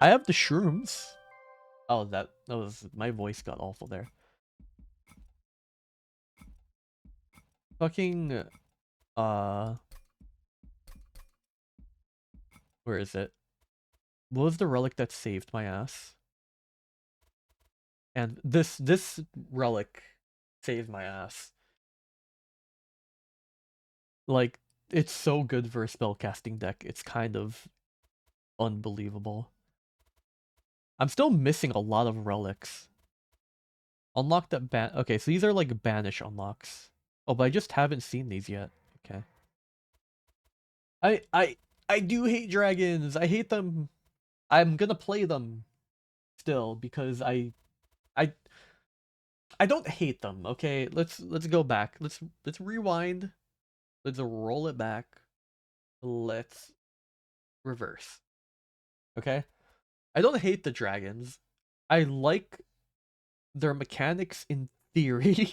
I have the shrooms. Oh, that was my voice got awful there. Fucking where is it? What was the relic that saved my ass? And this relic saved my ass. Like, it's so good for a spellcasting deck. It's kind of unbelievable. I'm still missing a lot of relics. Unlock that ban. Okay, so these are like banish unlocks. Oh, but I just haven't seen these yet. Okay. I I I do hate dragons. I hate them. I'm gonna play them still because I I don't hate them. Okay, let's go back. Let's rewind. Let's roll it back. Let's reverse. Okay? I don't hate the dragons. I like their mechanics in theory.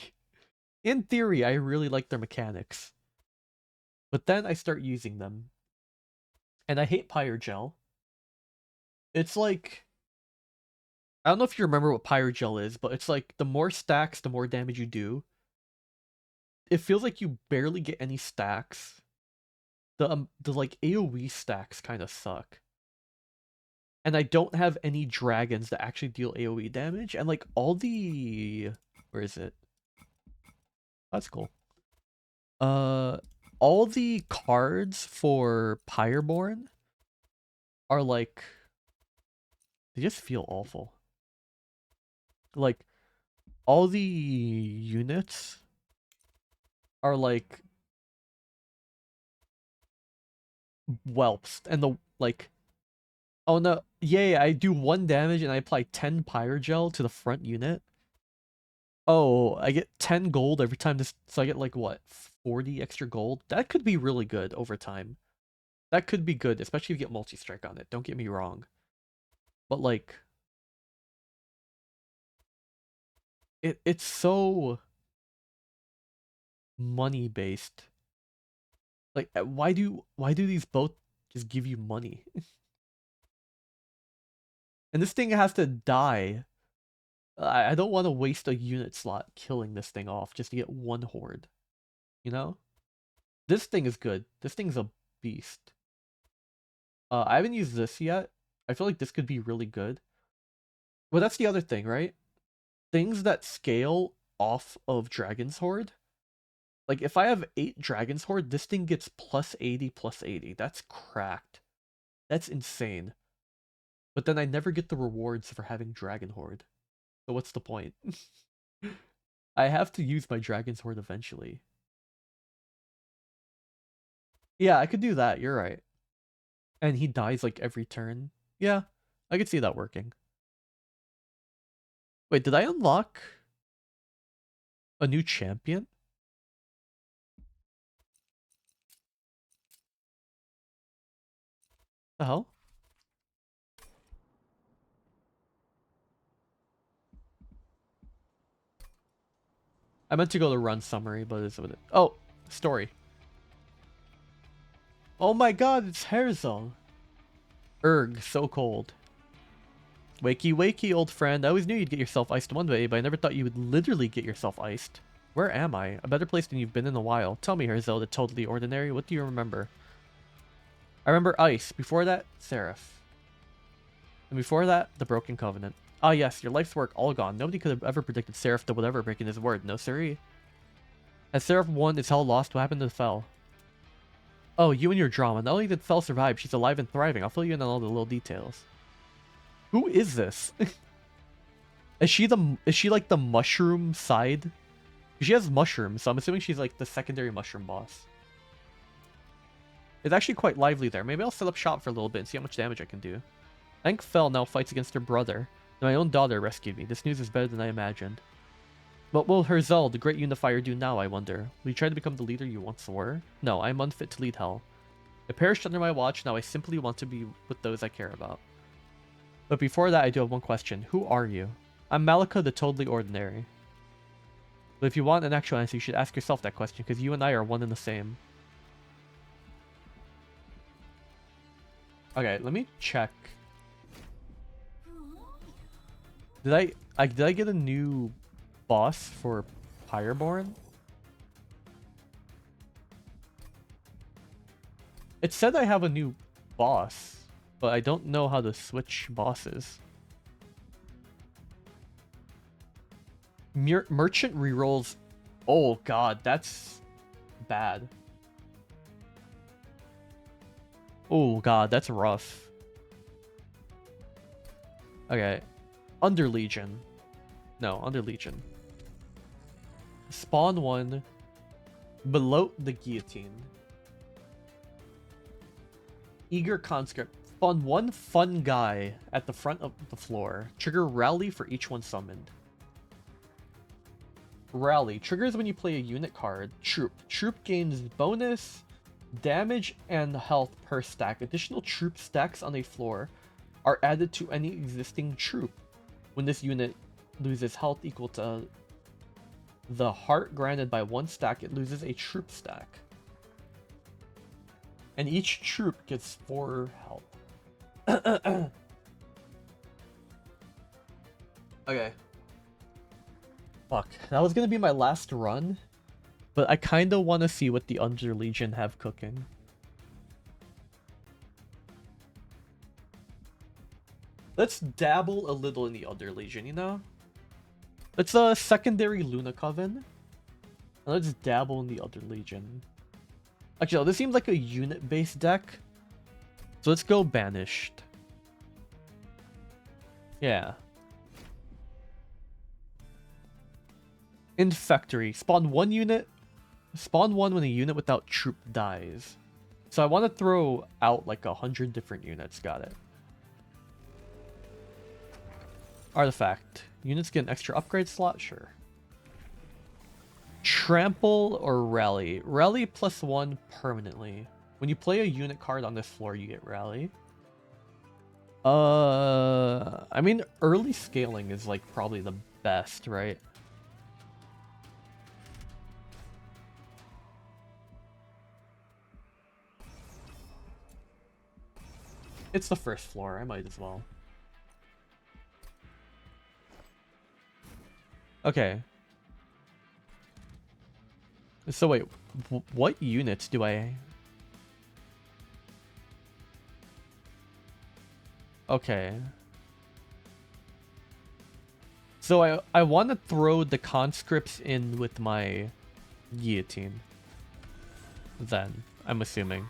In theory, I really like their mechanics. But then I start using them. And I hate Pyrogel. It's like, I don't know if you remember what Pyrogel is, but it's like the more stacks, the more damage you do. It feels like you barely get any stacks. The like AoE stacks kind of suck. And I don't have any dragons that actually deal AoE damage. And like all the, where is it? That's cool. All the cards for Pyreborn are like, they just feel awful. Like all the units are like whelps, and the like. Oh no! Yay! I do 1 damage and I apply 10 Pyrogel to the front unit. Oh, I get 10 gold every time this, so I get like what, 40 extra gold? That could be really good over time. That could be good, especially if you get multi-strike on it. Don't get me wrong. But like, it's so money based. Like, why do these both just give you money? And this thing has to die. I don't want to waste a unit slot killing this thing off just to get 1 horde. You know? This thing is good. This thing's a beast. I haven't used this yet. I feel like this could be really good. Well, that's the other thing, right? Things that scale off of Dragon's Horde. Like, if I have 8 Dragon's Horde, this thing gets plus 80, plus 80. That's cracked. That's insane. But then I never get the rewards for having Dragon Horde. So what's the point? I have to use my Dragon's Horde eventually. Yeah, I could do that. You're right. And he dies like every turn. Yeah, I could see that working. Wait, did I unlock a new champion? The hell? I meant to go to run summary, but it's what it. Oh, story. Oh my god, it's Herzl. Erg, so cold. Wakey, wakey, old friend. I always knew you'd get yourself iced one day, but I never thought you would literally get yourself iced. Where am I? A better place than you've been in a while. Tell me, Herzl, the totally ordinary. What do you remember? I remember Ice. Before that, Seraph. And before that, the Broken Covenant. Ah yes, your life's work all gone. Nobody could have ever predicted Seraph to whatever breaking his word. No siree. As Seraph won, is hell lost? What happened to Fel? Oh, you and your drama. Not only did Fel survive, she's alive and thriving. I'll fill you in on all the little details. Who is this? Is she like the mushroom side? She has mushrooms, so I'm assuming she's like the secondary mushroom boss. It's actually quite lively there. Maybe I'll set up shop for a little bit and see how much damage I can do. I think Fel now fights against her brother. And my own daughter rescued me. This news is better than I imagined. What will Herzl, the great unifier, do now, I wonder? Will you try to become the leader you once were? No, I am unfit to lead hell. I perished under my watch, now I simply want to be with those I care about. But before that, I do have one question. Who are you? I'm Malika, the totally ordinary. But if you want an actual answer, you should ask yourself that question, because you and I are one and the same. Okay, let me check Did I get a new boss for Pyreborn? It said I have a new boss, but I don't know how to switch bosses. Merchant rerolls. Oh god, that's bad. Oh god, that's rough. Okay. Under Legion. No, Under Legion. Spawn one below the guillotine. Eager conscript. Spawn one fun guy at the front of the floor. Trigger rally for each one summoned. Rally triggers when you play a unit card. Troop. Troop gains bonus damage and health per stack. Additional troop stacks on a floor are added to any existing troop. When this unit loses health equal to the heart granted by one stack, it loses a troop stack. And each troop gets 4 health. Okay. Fuck. That was gonna be my last run, but I kinda wanna see what the Under Legion have cooking. Let's dabble a little in the Under Legion, you know? Let's secondary Luna Coven. And let's dabble in the Under Legion. Actually, no, this seems like a unit-based deck. So let's go Banished. Yeah. Infectory. Spawn one unit. Spawn one when a unit without troop dies. So I want to throw out like 100 different units. Got it. Artifact. Units get an extra upgrade slot? Sure. Trample or Rally. Rally +1 permanently. When you play a unit card on this floor, you get Rally. I mean, early scaling is like probably the best, right? It's the first floor, I might as well. Okay. So wait, what units do I... Okay. So I want to throw the conscripts in with my guillotine. Then, I'm assuming.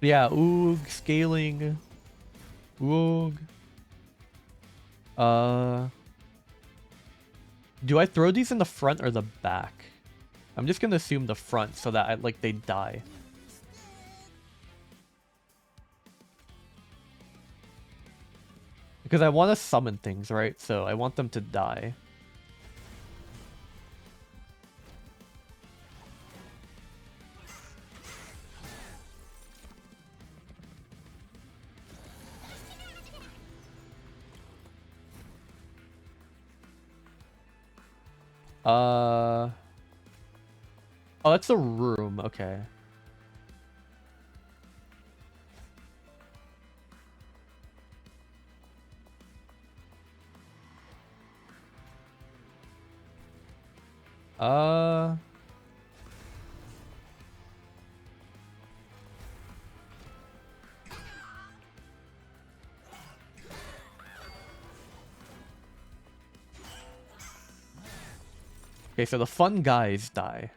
Yeah, Oog, scaling. Oog. Do I throw these in the front or the back? I'm just gonna assume the front so that they die. Because I want to summon things, right? So I want them to die. Oh, that's a room. Okay. Okay, so the fun guys die.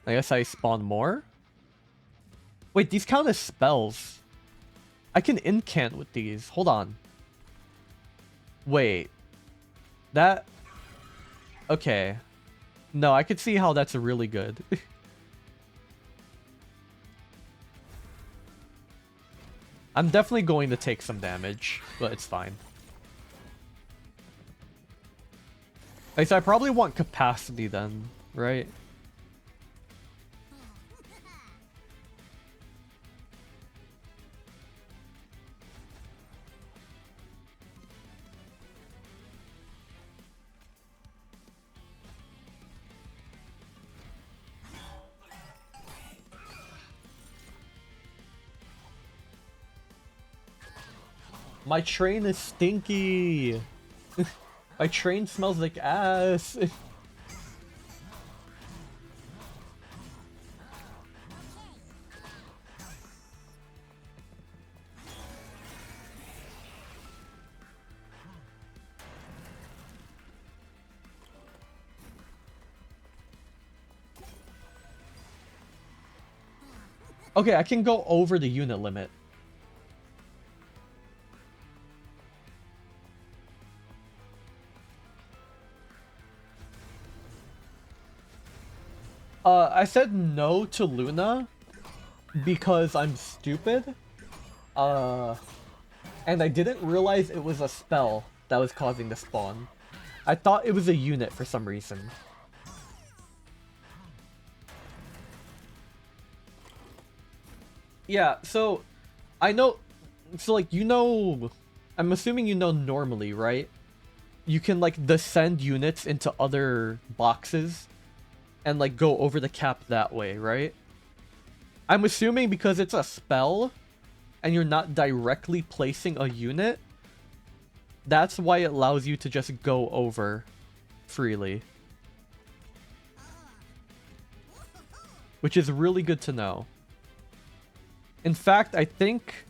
I guess I spawn more? Wait, these count as spells. I can incant with these. Hold on. Wait. That... Okay. No, I could see how that's really good. I'm definitely going to take some damage, but it's fine. So I probably want capacity then, right? My train is stinky. My train smells like ass. Okay, I can go over the unit limit. I said no to Luna because I'm stupid. And I didn't realize it was a spell that was causing the spawn. I thought it was a unit for some reason. Yeah, so I know, so like, you know, I'm assuming you know normally, right? You can like descend units into other boxes and like go over the cap that way, right? I'm assuming because it's a spell and you're not directly placing a unit, that's why it allows you to just go over freely. Which is really good to know. In fact, I think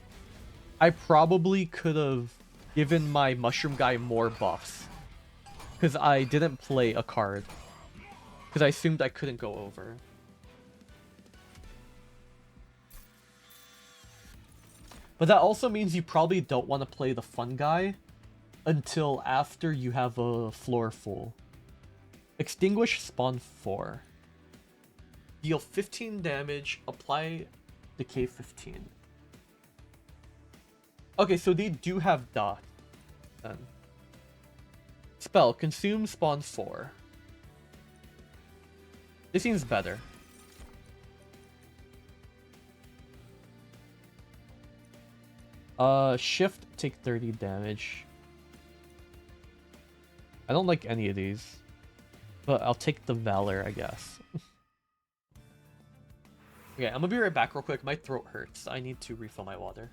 I probably could have given my mushroom guy more buffs. Because I didn't play a card. Because I assumed I couldn't go over. But that also means you probably don't want to play the fun guy until after you have a floor full. Extinguish spawn 4. Deal 15 damage, apply decay 15. Okay, so they do have dot then. Spell, consume spawn 4. This seems better. Shift, take 30 damage. I don't like any of these. But I'll take the Valor, I guess. Okay, I'm gonna be right back real quick. My throat hurts. I need to refill my water.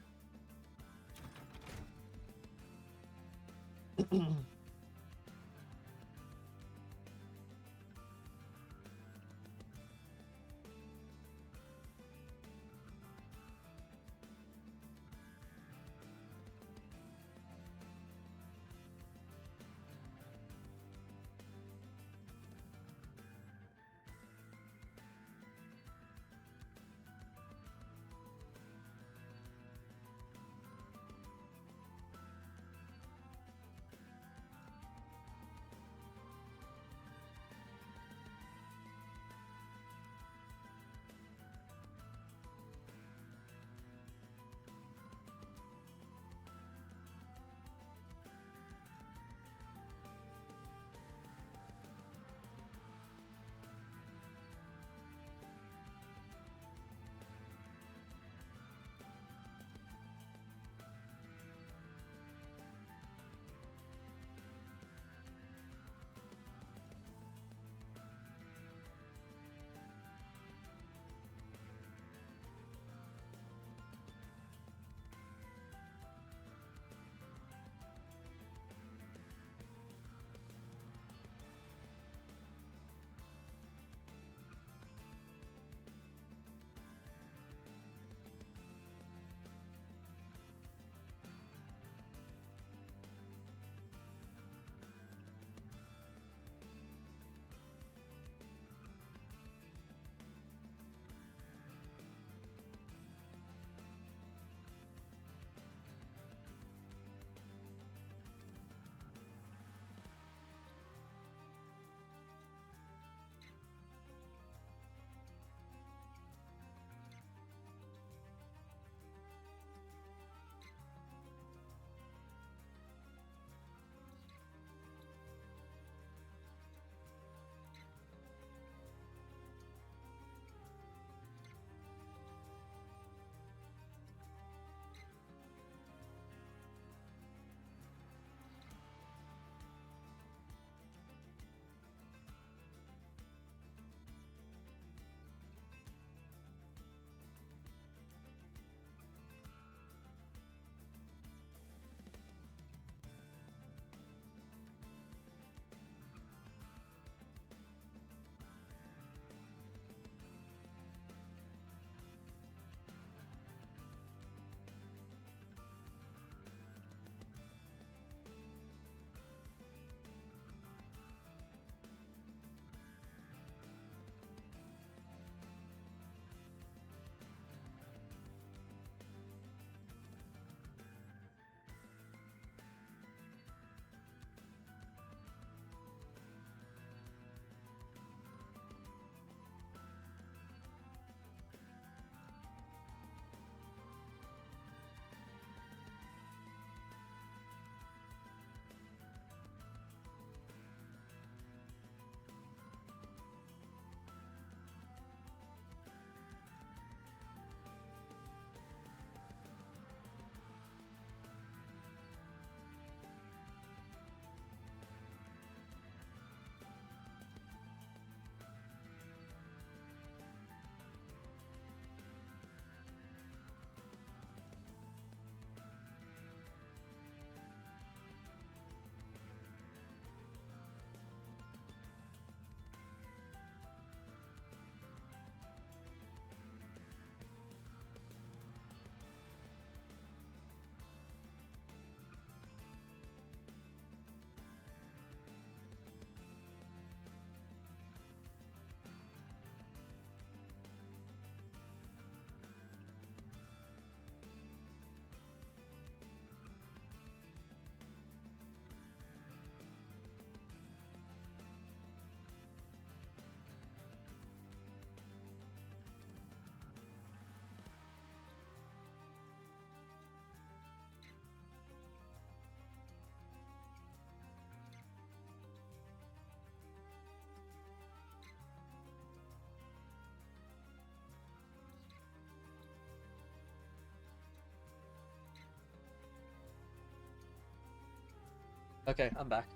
Okay, I'm back.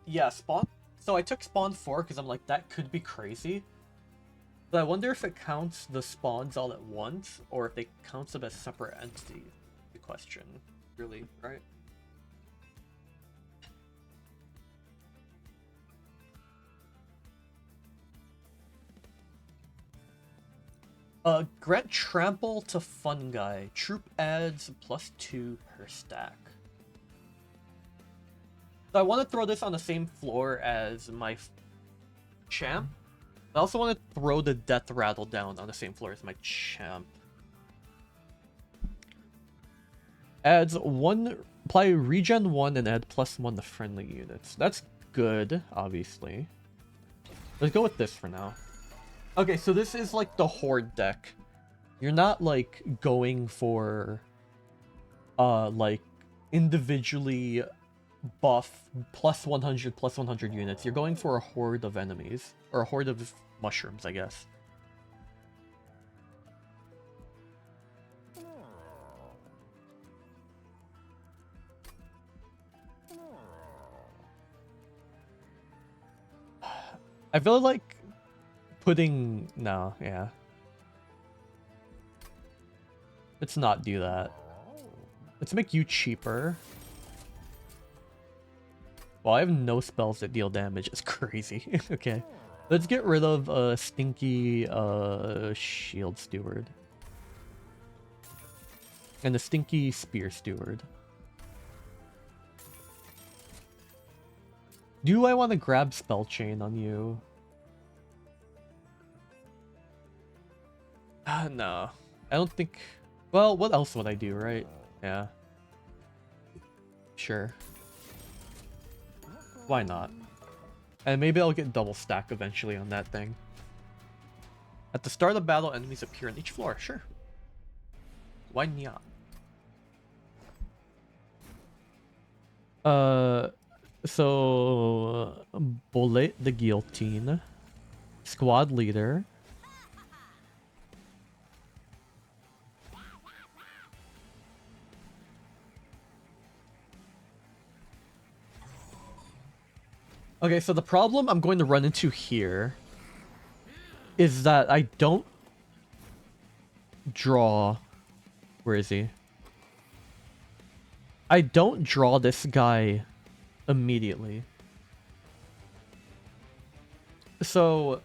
Yeah, spawn. So I took spawn 4 because I'm like, that could be crazy. But I wonder if it counts the spawns all at once, or if it counts them as separate entities. The question, really, right? Grant trample to fungi. Troop adds +2 per stack. So I want to throw this on the same floor as my champ. I also want to throw the death rattle down on the same floor as my champ. Adds 1, apply regen 1 and add +1 to friendly units. That's good, obviously. Let's go with this for now. Okay, so this is like the horde deck. You're not like going for like individually buff +100 units. You're going for a horde of enemies, or a horde of mushrooms, I guess. I feel like putting... No, yeah. Let's not do that. Let's make you cheaper. Well, I have no spells that deal damage. It's crazy. Okay. Let's get rid of stinky shield steward. And the stinky spear steward. Do I want to grab spell chain on you? No. I don't think... Well, what else would I do, right? Yeah. Sure. Why not? And maybe I'll get double stack eventually on that thing. At the start of battle, enemies appear on each floor. Sure. Why not? So... Bullet the Guillotine. Squad leader. Okay, so the problem I'm going to run into here is that I don't draw... Where is he? I don't draw this guy immediately. So...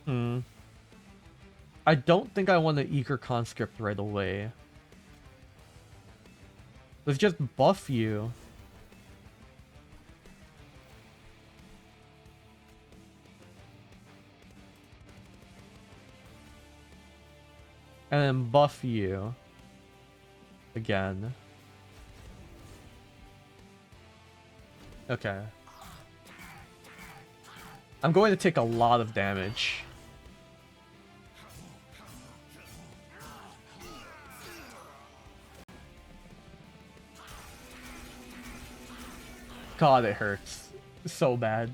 I don't think I want to Eager Conscript right away. Let's just buff you. And then buff you. Again. Okay. I'm going to take a lot of damage. God, it hurts so bad.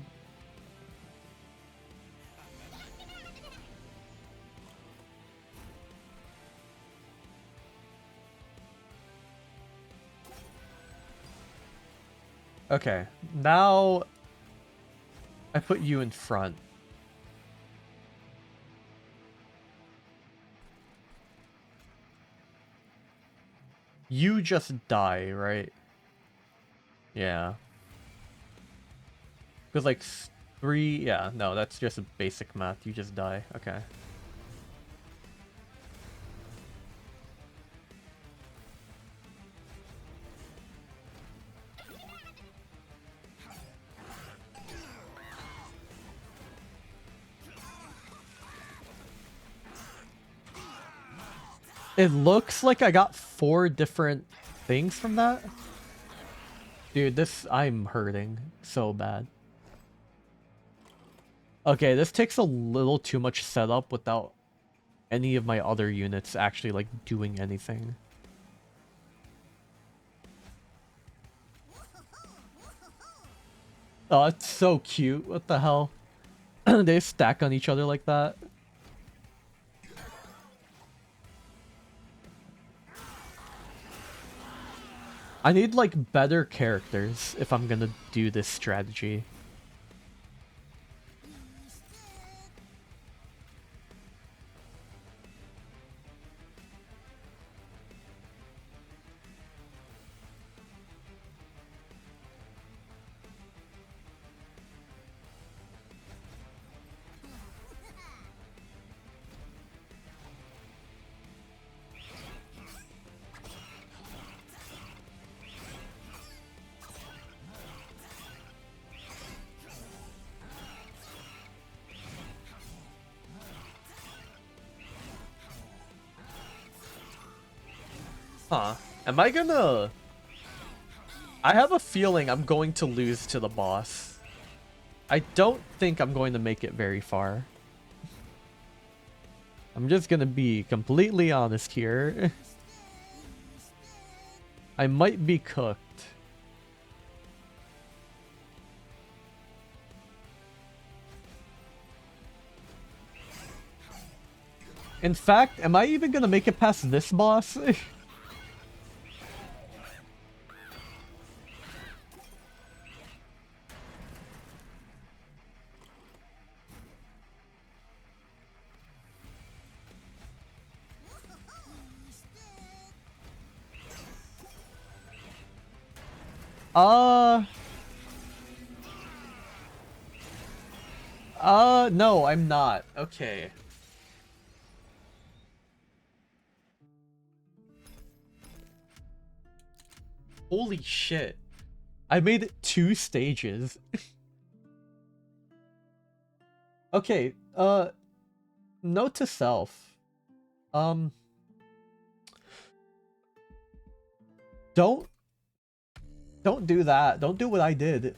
Okay, now I put you in front. You just die, right? Yeah. Because like 3, yeah, no, that's just a basic math. You just die. Okay. It looks like I got 4 different things from that. Dude, I'm hurting so bad. Okay, this takes a little too much setup without any of my other units actually, like, doing anything. Oh, it's so cute. What the hell? They stack on each other like that. I need like better characters if I'm gonna do this strategy. Huh. Am I gonna... I have a feeling I'm going to lose to the boss. I don't think I'm going to make it very far. I'm just gonna be completely honest here. I might be cooked. In fact, am I even gonna make it past this boss? No, I'm not. Okay. Holy shit. I made it 2 stages. Okay, note to self. Don't do that. Don't do what I did.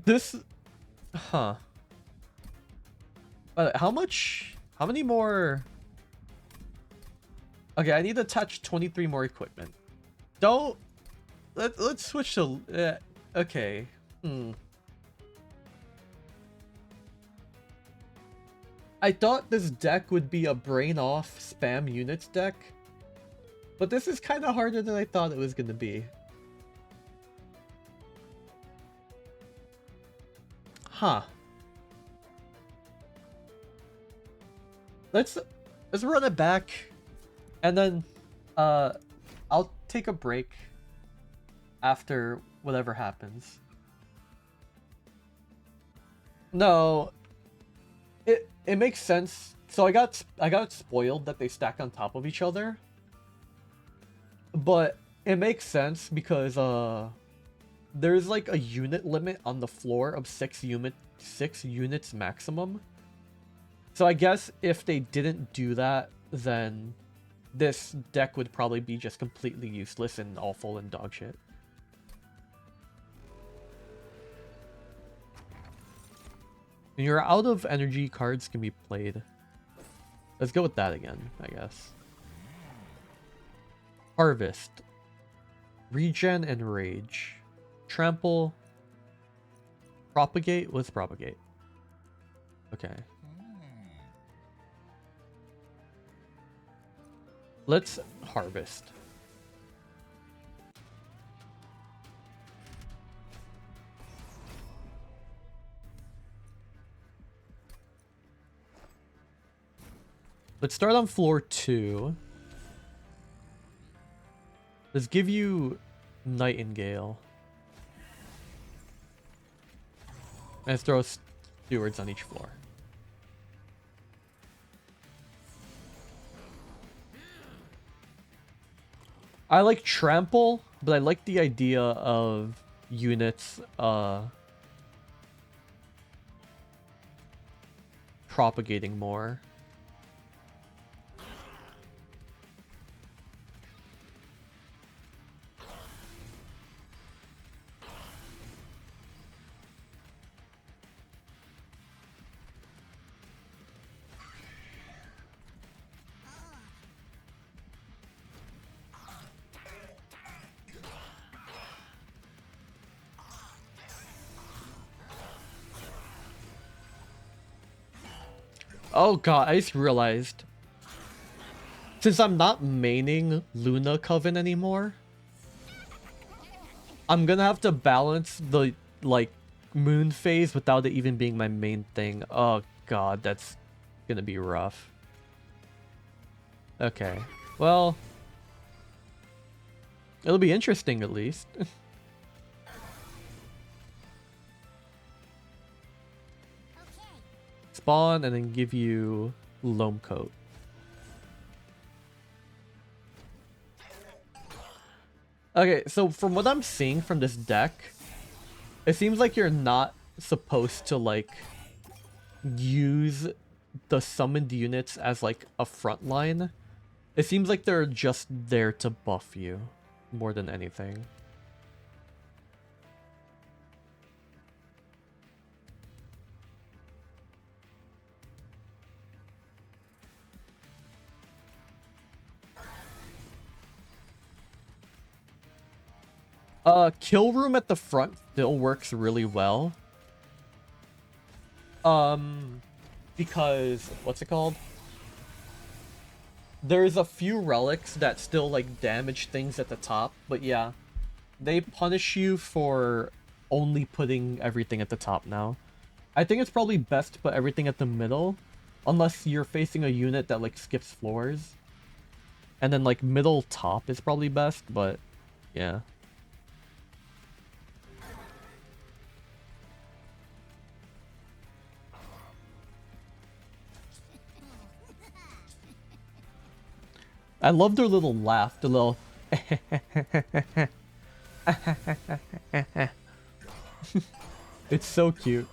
This... Huh. How many more... Okay, I need to touch 23 more equipment. Don't... Let's switch to... okay. I thought this deck would be a brain-off spam units deck. But this is kind of harder than I thought it was going to be. Huh. Let's run it back. And then I'll take a break after whatever happens. No. It makes sense. So I got spoiled that they stack on top of each other. But it makes sense because there's like a unit limit on the floor of 6 units maximum. So I guess if they didn't do that, then this deck would probably be just completely useless and awful and dog shit. When you're out of energy, cards can be played. Let's go with that again, I guess. Harvest. Regen and Rage. Trample. Propagate? Let's propagate. Okay. Let's harvest. Let's start on floor 2. Let's give you Nightingale. And let's throw stewards on each floor. I like Trample, but I like the idea of units propagating more. Oh god, I just realized. Since I'm not maining Luna Coven anymore, I'm gonna have to balance the, like, moon phase without it even being my main thing. Oh god, that's gonna be rough. Okay. Well, it'll be interesting at least. Spawn and then give you Loam Coat. Okay, so from what I'm seeing from this deck, it seems like you're not supposed to, like, use the summoned units as, like, a front line. It seems like they're just there to buff you more than anything. Kill room at the front still works really well. Because, what's it called? There's a few relics that still, like, damage things at the top, but yeah. They punish you for only putting everything at the top now. I think it's probably best to put everything at the middle, unless you're facing a unit that, like, skips floors. And then, like, middle top is probably best, but yeah. I love their little laugh, the little it's so cute.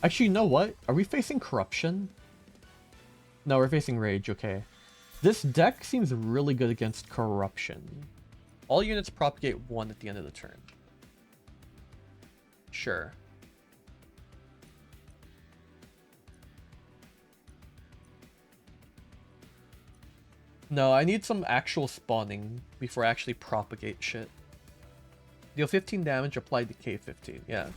Actually, you know what? Are we facing corruption? No, we're facing rage, okay. This deck seems really good against corruption. All units propagate 1 at the end of the turn. Sure. No, I need some actual spawning before I actually propagate shit. Deal 15 damage, apply decay 15, yeah.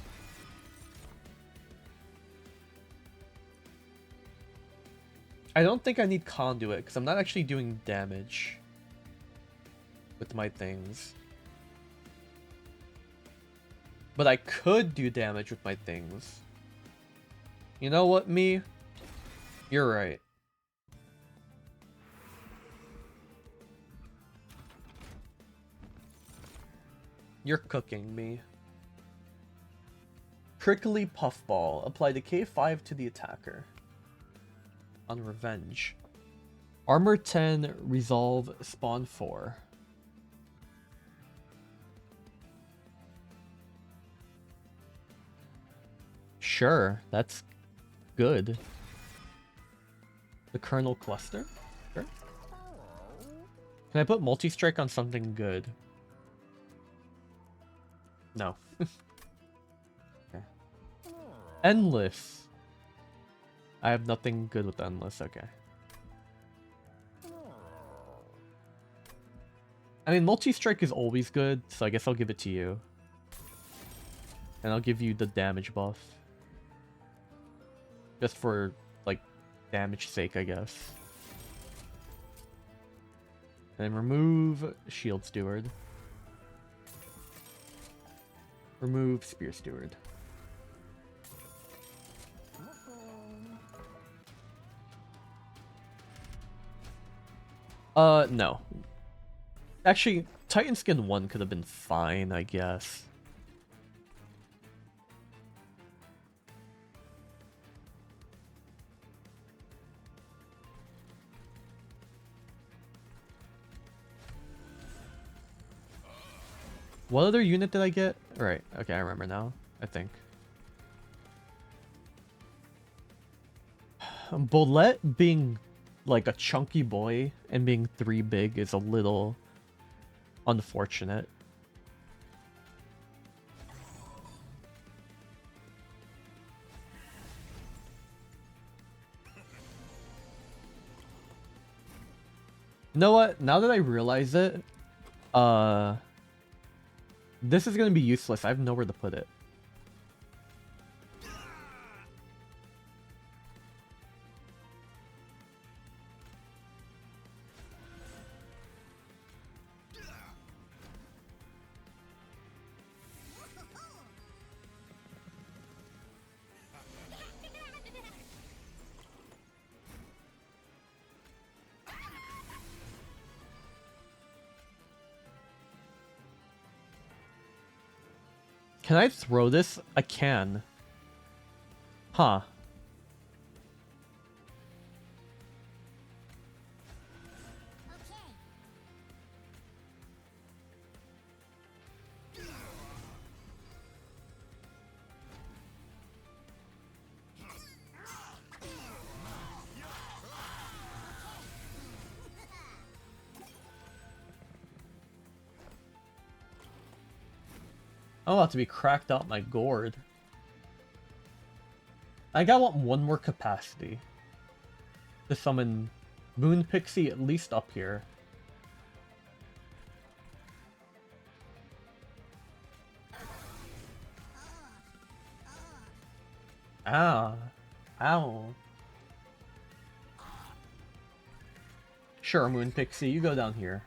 I don't think I need conduit, because I'm not actually doing damage with my things. But I could do damage with my things. You know what, me? You're right. You're cooking me. Prickly Puffball. Apply decay 5 to the attacker. On revenge. Armor 10, resolve, spawn 4. Sure, that's good. The Kernel Cluster? Sure. Can I put multi-strike on something good? No. Okay. Endless. I have nothing good with Endless, okay. I mean, multi-strike is always good, so I guess I'll give it to you. And I'll give you the damage buff. Just for, like, damage sake, I guess. And remove Shield Steward. Remove Spear Steward. No. Actually, Titan Skin 1 could have been fine, I guess. What other unit did I get? Right, okay, I remember now, I think. Bolette being like a chunky boy and being 3 big is a little unfortunate. know what? Now that I realize it, this is gonna be useless. I have nowhere to put it. Can I throw this? I can. Huh. I'm about to be cracked out my gourd. I want one more capacity to summon Moon Pixie at least up here. Ah. Ow. Sure, Moon Pixie, you go down here.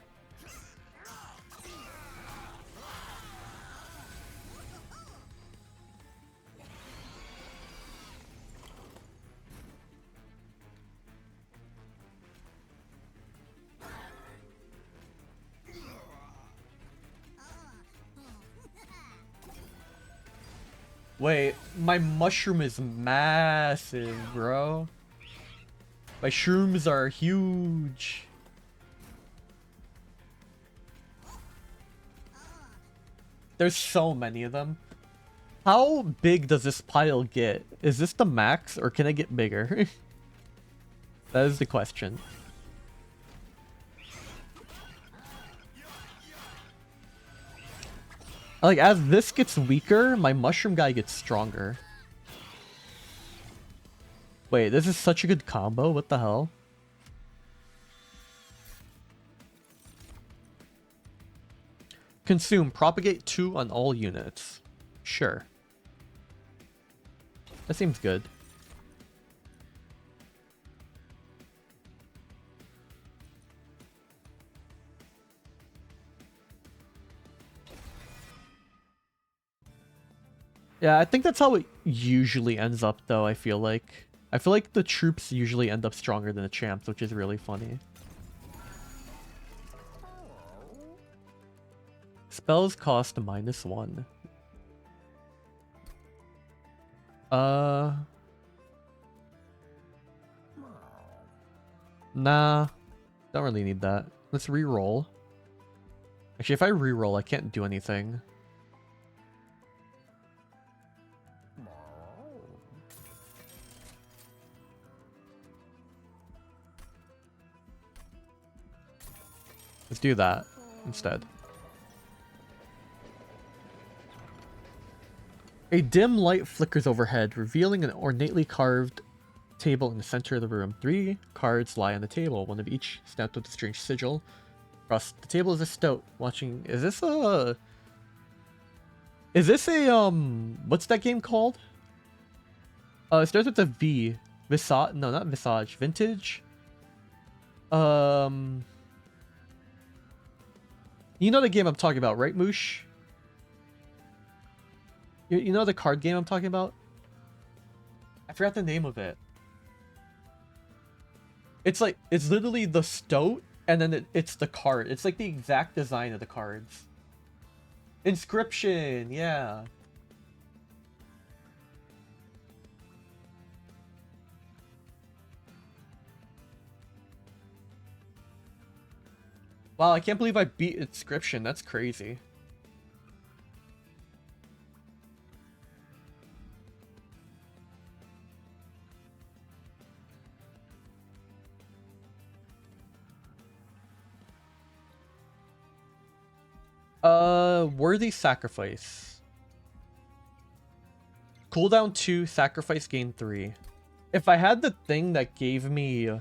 Wait, my mushroom is massive, bro. My shrooms are huge. There's so many of them. How big does this pile get? Is this the max, or can I get bigger? That is the question. Like, as this gets weaker, my mushroom guy gets stronger. Wait, this is such a good combo. What the hell? Consume. Propagate 2 on all units. Sure. That seems good. Yeah, I think that's how it usually ends up, though, I feel like. I feel like the troops usually end up stronger than the champs, which is really funny. Spells cost -1. Nah. Don't really need that. Let's re-roll. Actually, if I re-roll, I can't do anything. Let's do that instead. A dim light flickers overhead, revealing an ornately carved table in the center of the room. 3 cards lie on the table, one of each stamped with a strange sigil. Across the table is a stoat watching. Is this a what's that game called? It starts with a V. Visage? No, not Visage. Vintage? You know the game I'm talking about, right, Moosh? You know the card game I'm talking about? I forgot the name of it. It's like, it's literally the stoat, and then it's the card. It's like the exact design of the cards. Inscription, yeah. Wow, I can't believe I beat Inscription. That's crazy. Worthy Sacrifice. Cooldown 2, sacrifice gain 3. If I had the thing that gave me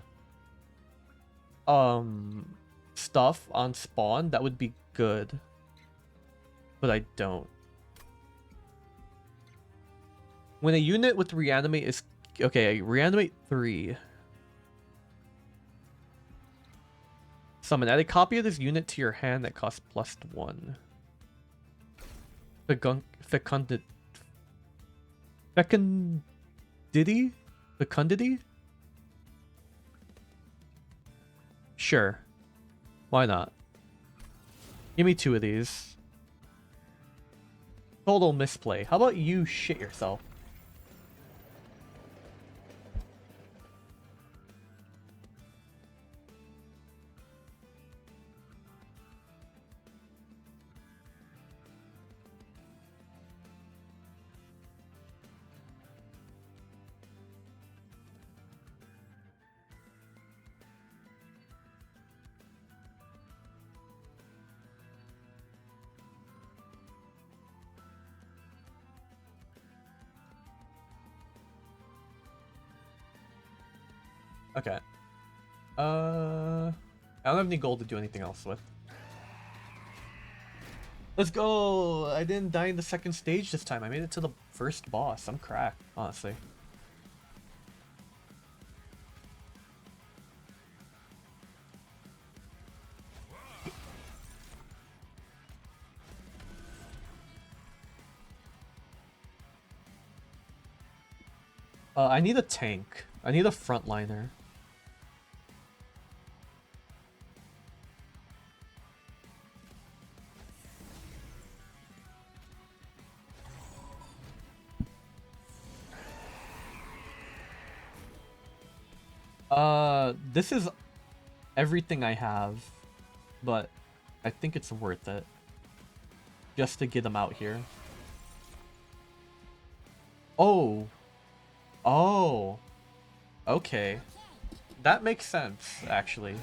stuff on spawn, that would be good. But I don't. When a unit with reanimate is... Okay, reanimate 3. Summon. Add a copy of this unit to your hand that costs +1. Fecundity? Fecundity? Sure. Why not? Give me 2 of these. Total misplay. How about you shit yourself? Okay. I don't have any gold to do anything else with. Let's go! I didn't die in the second stage this time. I made it to the first boss. I'm cracked, honestly. I need a tank. I need a frontliner. This is everything I have, but I think it's worth it just to get them out here. Oh. Oh. Okay. That makes sense, actually.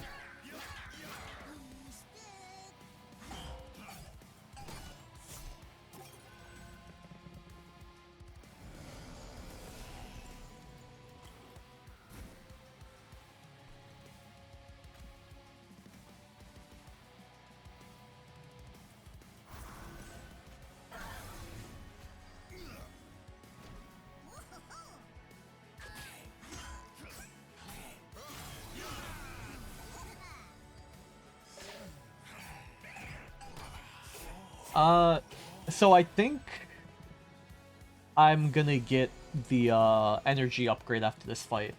So I think I'm gonna get the energy upgrade after this fight.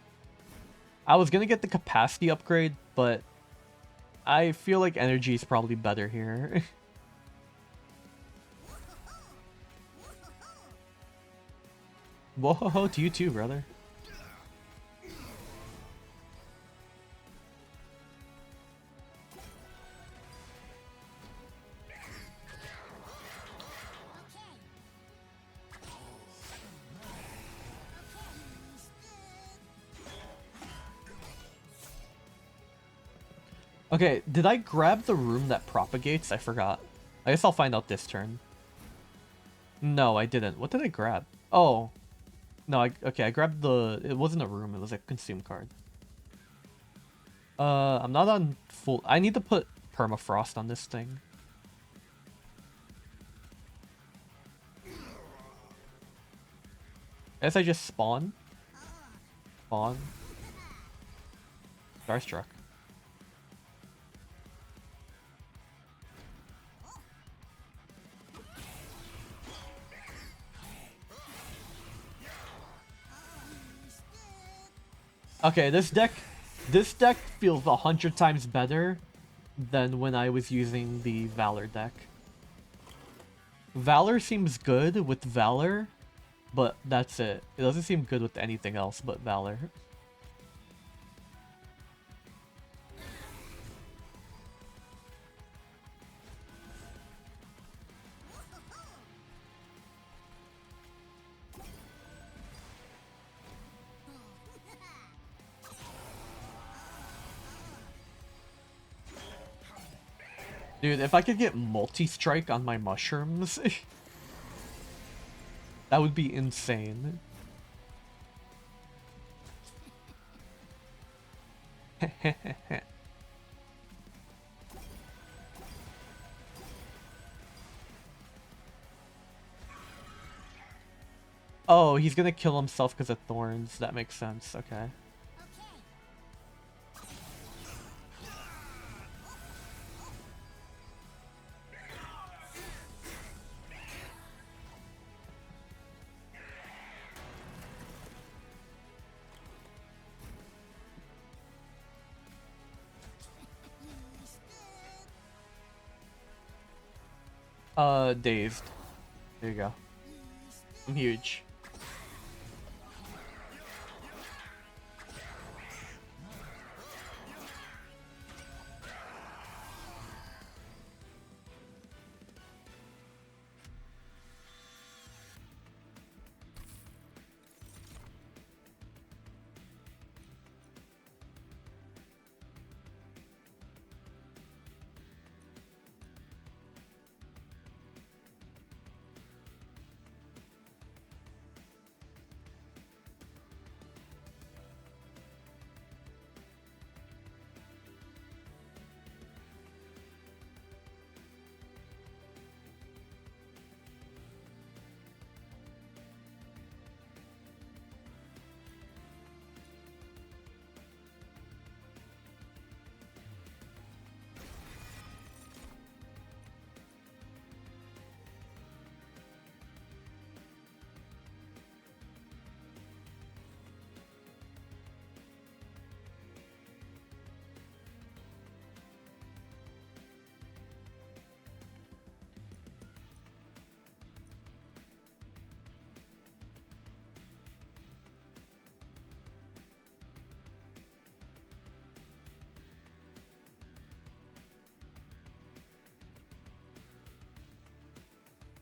I was gonna get the capacity upgrade, but I feel like energy is probably better here. Whoa, to you too, brother. Okay, did I grab the room that propagates? I forgot. I guess I'll find out this turn. No, I didn't. What did I grab? Oh. No, okay, I grabbed the... It wasn't a room, it was a consume card. I'm not on full... I need to put permafrost on this thing. I guess I just spawn. Spawn. Starstruck. Okay, this deck feels 100 times better than when I was using the Valor deck. Valor seems good with Valor, but that's it. It doesn't seem good with anything else but Valor. Dude, if I could get multi-strike on my mushrooms, that would be insane. Oh, he's gonna kill himself because of thorns. That makes sense. Okay. Dazed. There you go. I'm huge.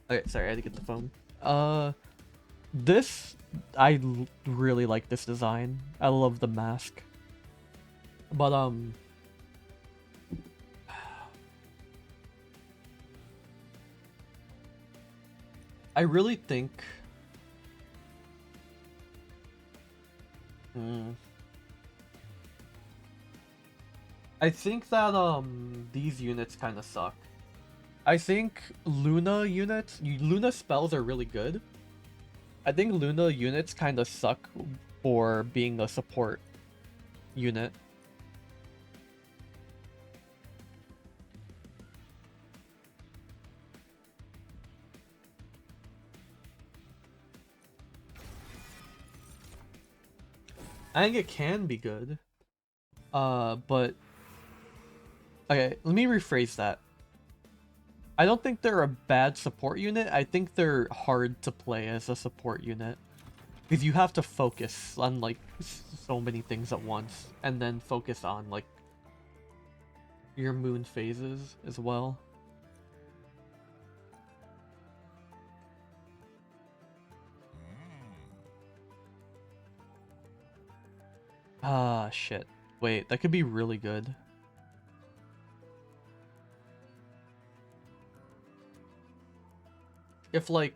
Okay, sorry, I had to get the phone. This really like this design. I love the mask. But I really think I think that these units kind of suck. I think Luna spells are really good. I think Luna units kind of suck for being a support unit. I think it can be good. But okay, let me rephrase that. I don't think they're a bad support unit. I think they're hard to play as a support unit. Because you have to focus on, like, so many things at once. And then focus on, like, your moon phases as well. Ah, shit. Wait, that could be really good. If, like...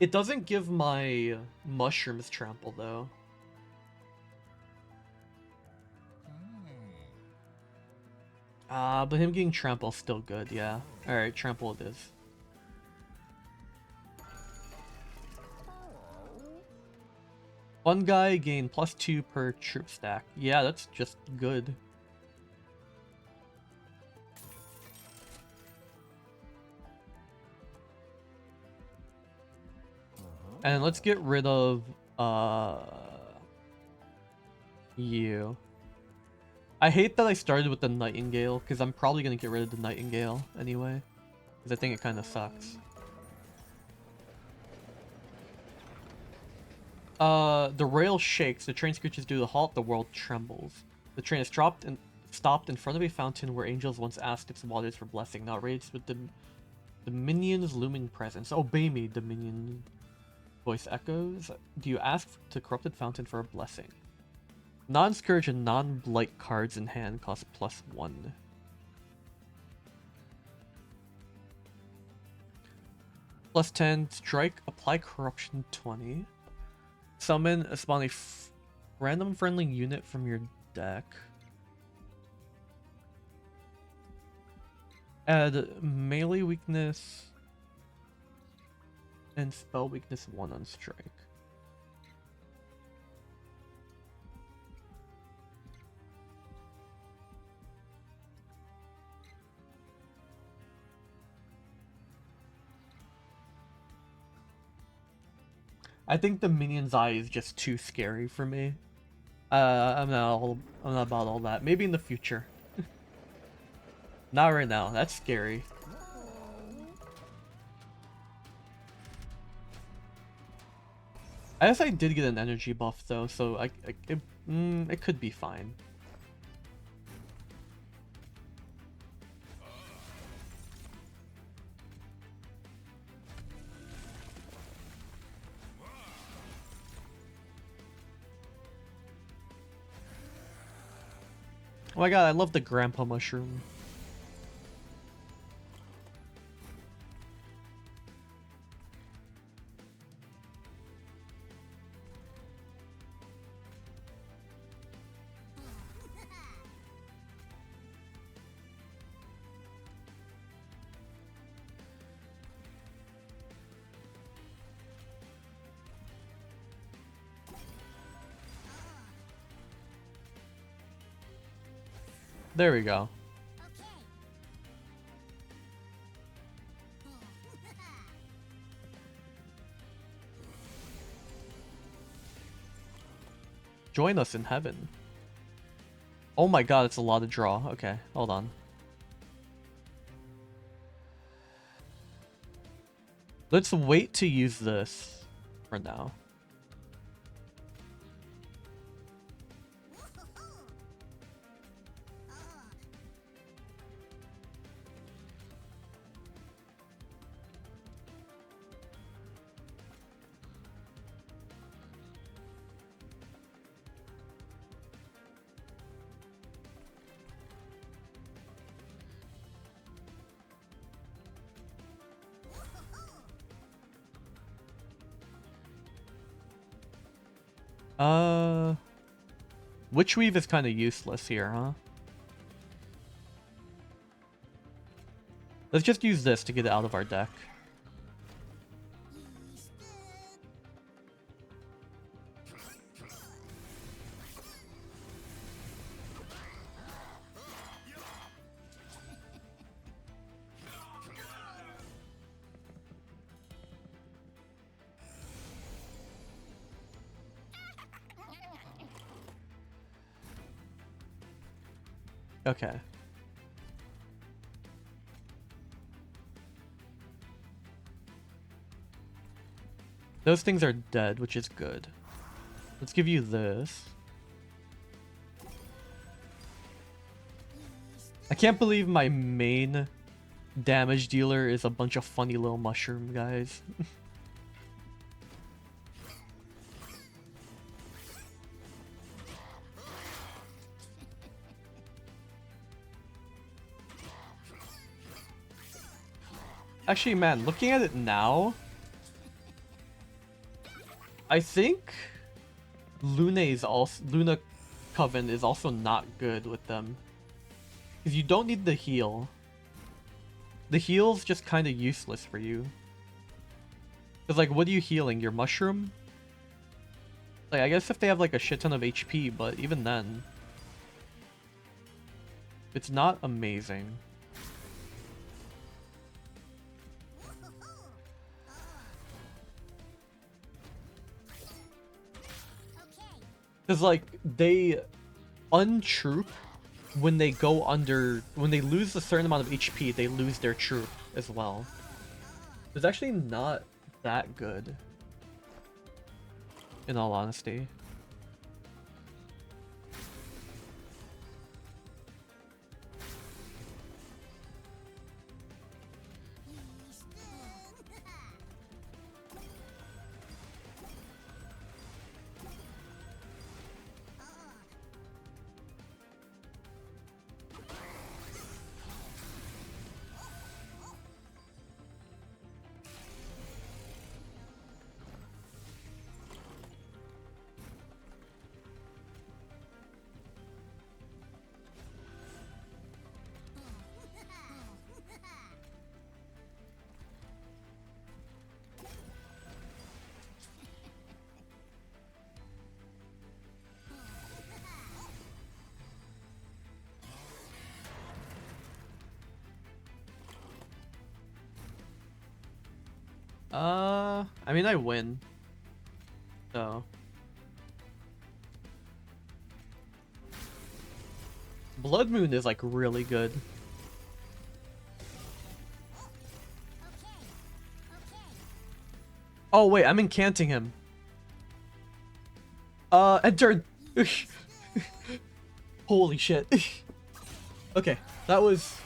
It doesn't give my mushrooms trample, though. But him getting trample's still good, yeah. Alright, trample it is. One guy gain +2 per troop stack. Yeah, that's just good. And let's get rid of you. I hate that I started with the Nightingale, because I'm probably gonna get rid of the Nightingale anyway. Because I think it kind of sucks. The rail shakes, the train screeches due to halt, the world trembles. The train is stopped in front of a fountain where angels once asked its waters for blessing, now raged with the Dominion's looming presence. Obey me, Dominion. Voice echoes. Do you ask to corrupted fountain for a blessing? Non-scourge and non-blight cards in hand cost +1. +10, strike, apply corruption 20. Summon, spawn a random friendly unit from your deck. Add melee weakness. And spell weakness 1 on strike. I think the minion's eye is just too scary for me. I'm not about all that. Maybe in the future. Not right now. That's scary. I guess I did get an energy buff though, so it could be fine. Oh my god, I love the grandpa mushroom. There we go. Join us in heaven. Oh my god, it's a lot of draw. Okay, hold on. Let's wait to use this for now. Witch Weave is kind of useless here, huh? Let's just use this to get it out of our deck. Okay. Those things are dead, which is good. Let's give you this. I can't believe my main damage dealer is a bunch of funny little mushroom guys. Actually, man, looking at it now, I think Luna Coven is also not good with them. Because you don't need the heal. The heal's just kind of useless for you. Because, like, what are you healing? Your mushroom? Like, I guess if they have, like, a shit ton of HP, but even then, it's not amazing. Because, like, they untroop when they go under... When they lose a certain amount of HP, they lose their troop as well. It's actually not that good, in all honesty. I mean, I win. So. Blood Moon is like really good. Oh wait, I'm incanting him. Enter. Holy shit. Okay, that was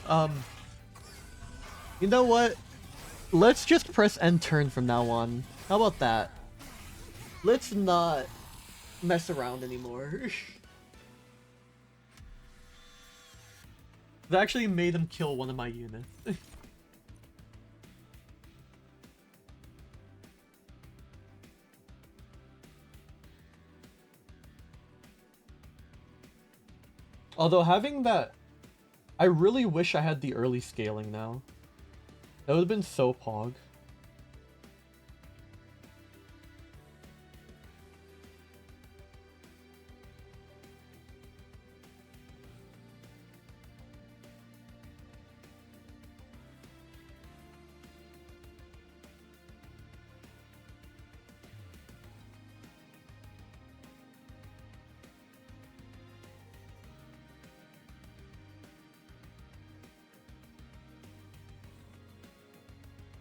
you know what? Let's just press end turn from now on. How about that? Let's not mess around anymore. That actually made him kill one of my units. Although having that, I really wish I had the early scaling now. That would have been so pog.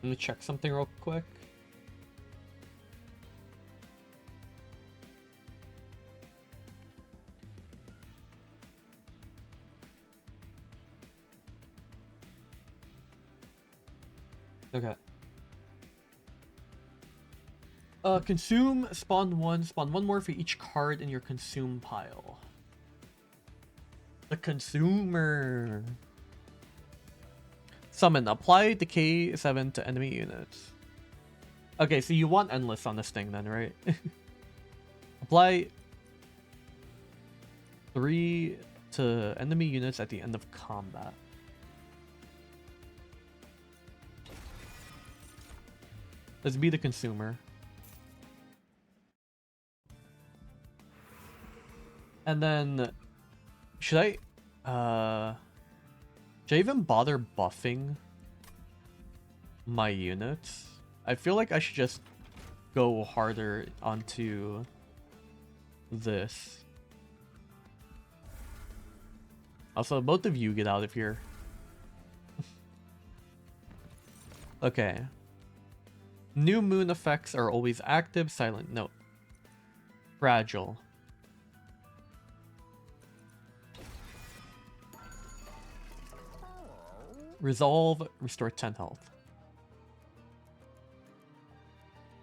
Let me check something real quick. Okay. Consume, spawn one more for each card in your consume pile. The consumer. Summon, apply decay 7 to enemy units. Okay, so you want endless on this thing then, right? Apply 3 to enemy units at the end of combat. Let's be the consumer. And then should I even bother buffing my units? I feel like I should just go harder onto this. Also, both of you get out of here. Okay. New moon effects are always active. Silent. No. Fragile. Resolve. Restore 10 health.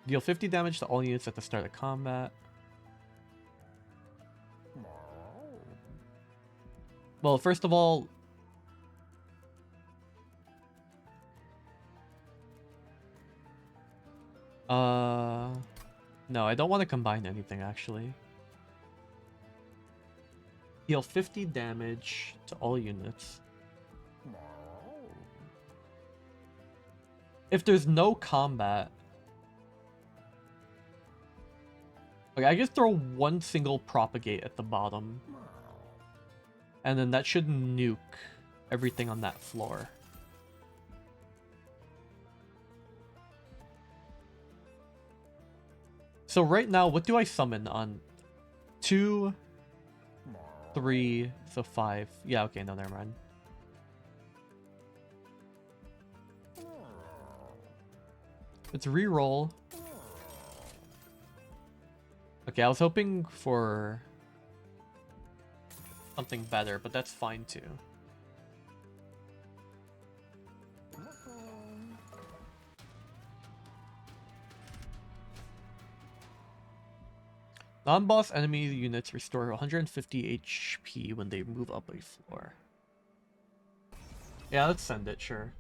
Deal 50 damage to all units at the start of combat. Well, first of all... No, I don't want to combine anything, actually. Deal 50 damage to all units. If there's no combat... Okay, I just throw one single propagate at the bottom. And then that should nuke everything on that floor. So right now, what do I summon on 2, 3, so 5? Yeah, okay, no, never mind. Let's reroll. Okay, I was hoping for something better, but that's fine too. Non-boss enemy units restore 150 HP when they move up a floor. Yeah, let's send it, sure.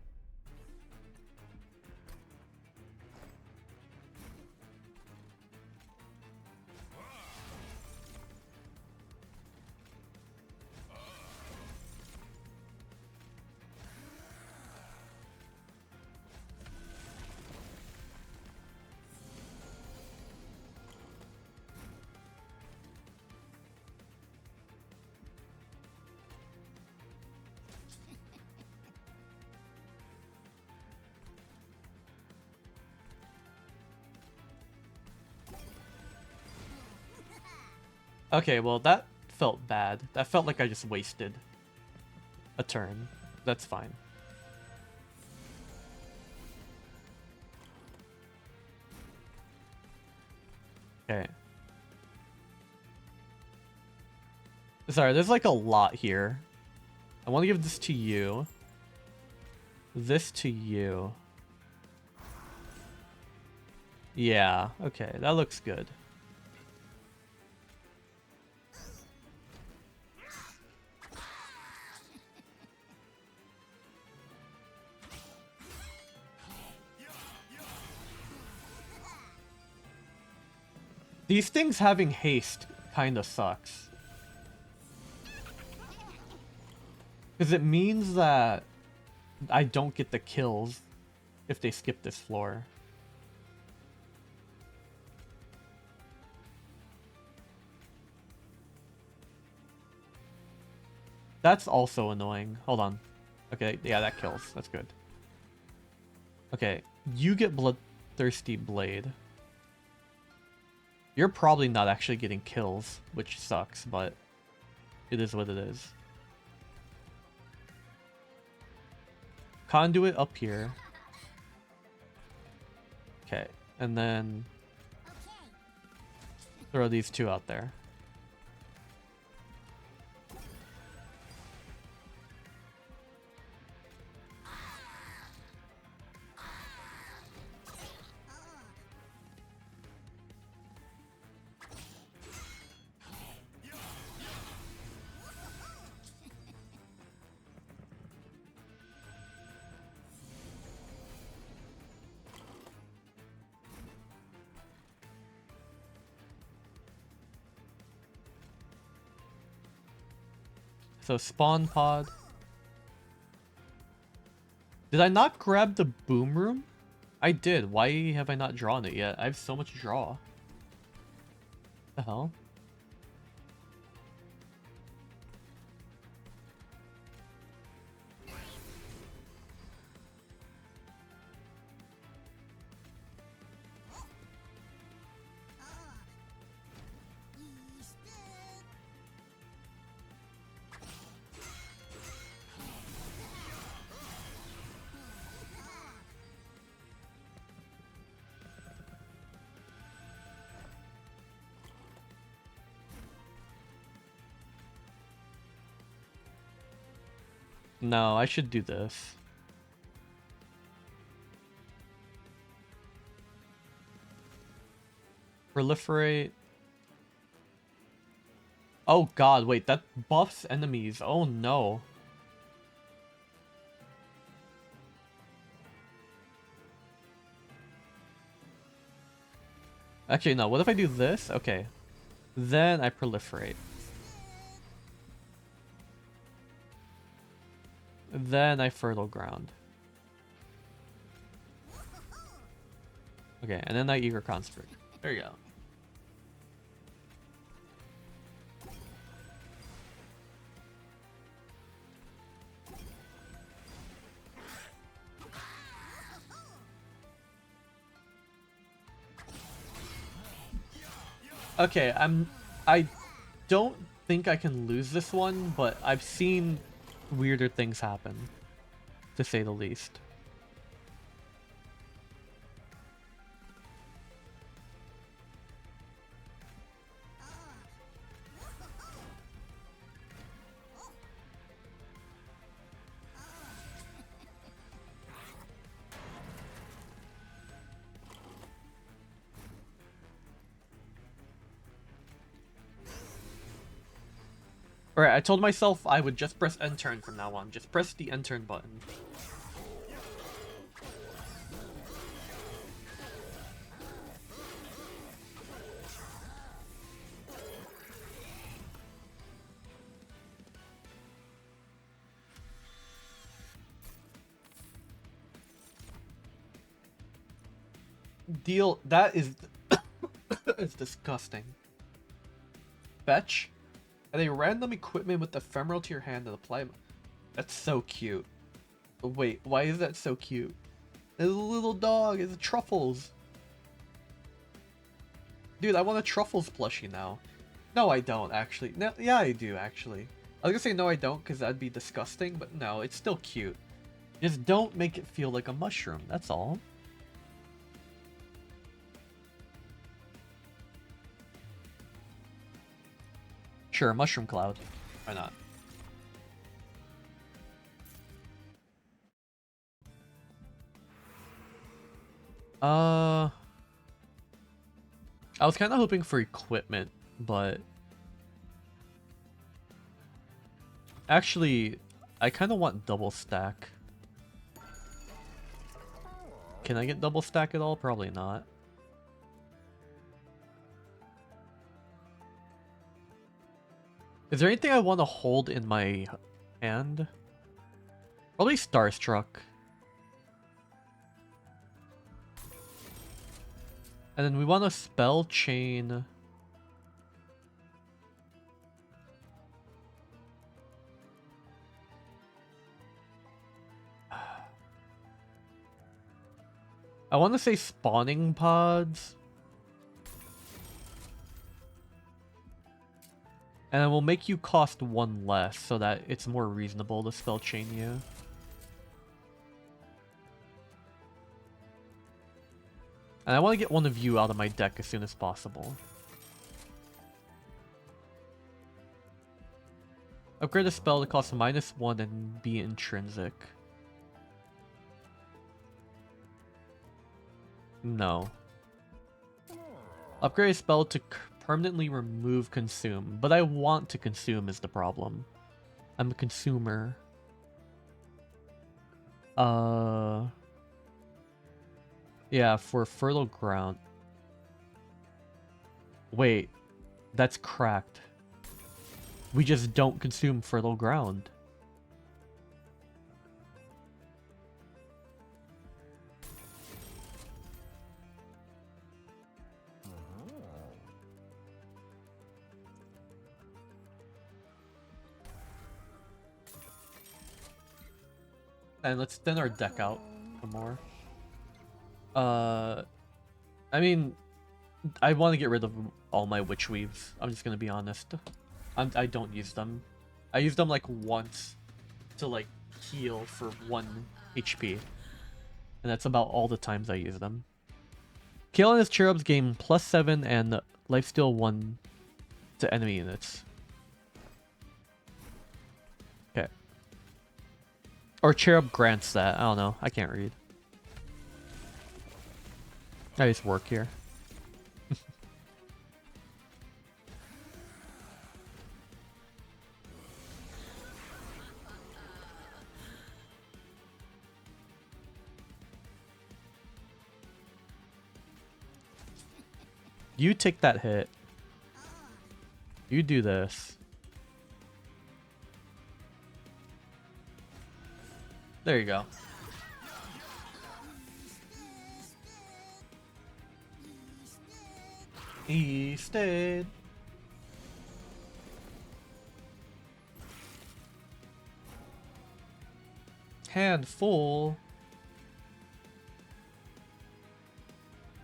Okay, well that felt bad. That felt like I just wasted a turn. That's fine. Okay. Sorry, there's like a lot here. I want to give this to you. This to you. Yeah, okay, that looks good. These things having haste kinda sucks. Because it means that I don't get the kills if they skip this floor. That's also annoying. Hold on. Okay, yeah, that kills. That's good. Okay, you get Bloodthirsty Blade. You're probably not actually getting kills, which sucks, but it is what it is. Conduit up here. Okay, and then throw these two out there. So spawn pod. Did I not grab the boom room? I did. Why have I not drawn it yet? I have so much draw. The hell? No, I should do this. Proliferate. Oh god, wait, that buffs enemies. Oh no. Actually, no, what if I do this? Okay. Then I proliferate. Then I fertile ground. Okay, and then I eager constrict. There you go. Okay, I don't think I can lose this one, but I've seen weirder things happen, to say the least. Alright, I told myself I would just press end turn from now on. Just press the end turn button. Deal. That is... it's disgusting. Fetch. Add a random equipment with ephemeral to your hand and apply... That's so cute. Wait, why is that so cute? It's a little dog. It's Truffles. Dude, I want a Truffles plushie now. No, I don't, actually. No, yeah, I do, actually. I was gonna say no, I don't, because that'd be disgusting, but no, it's still cute. Just don't make it feel like a mushroom, that's all. Sure, mushroom cloud. Why not? I was kind of hoping for equipment, but actually, I kind of want double stack. Can I get double stack at all? Probably not. Is there anything I want to hold in my hand? Probably Starstruck. And then we want to spell chain. I want to say spawning pods. And then we'll make you cost one less so that it's more reasonable to spell chain you. And I want to get one of you out of my deck as soon as possible. Upgrade a spell to cost -1 and be intrinsic. No. Upgrade a spell to permanently remove consume, but I want to consume is the problem. I'm a consumer. Yeah, for fertile ground. Wait, that's cracked. We just don't consume fertile ground. And let's thin our deck out some more. I mean, I want to get rid of all my witch weaves. I'm just gonna be honest. I don't use them. I use them like once to like heal for 1 HP. And that's about all the times I use them. Kale and his cherubs gain +7 and lifesteal 1 to enemy units. Okay. Or cherub grants that. I don't know. I can't read. I just work here. You take that hit. You do this. There you go. He stayed. Handful.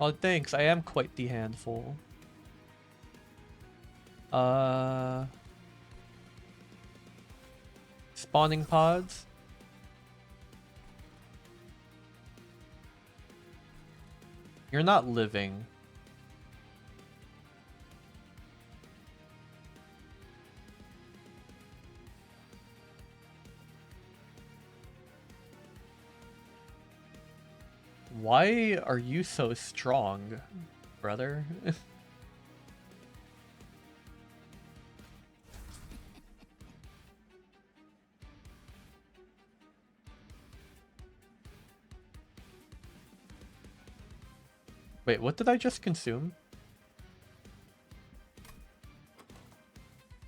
Oh, thanks. I am quite the handful. Spawning pods. You're not living. Why are you so strong, brother? Wait, what did I just consume?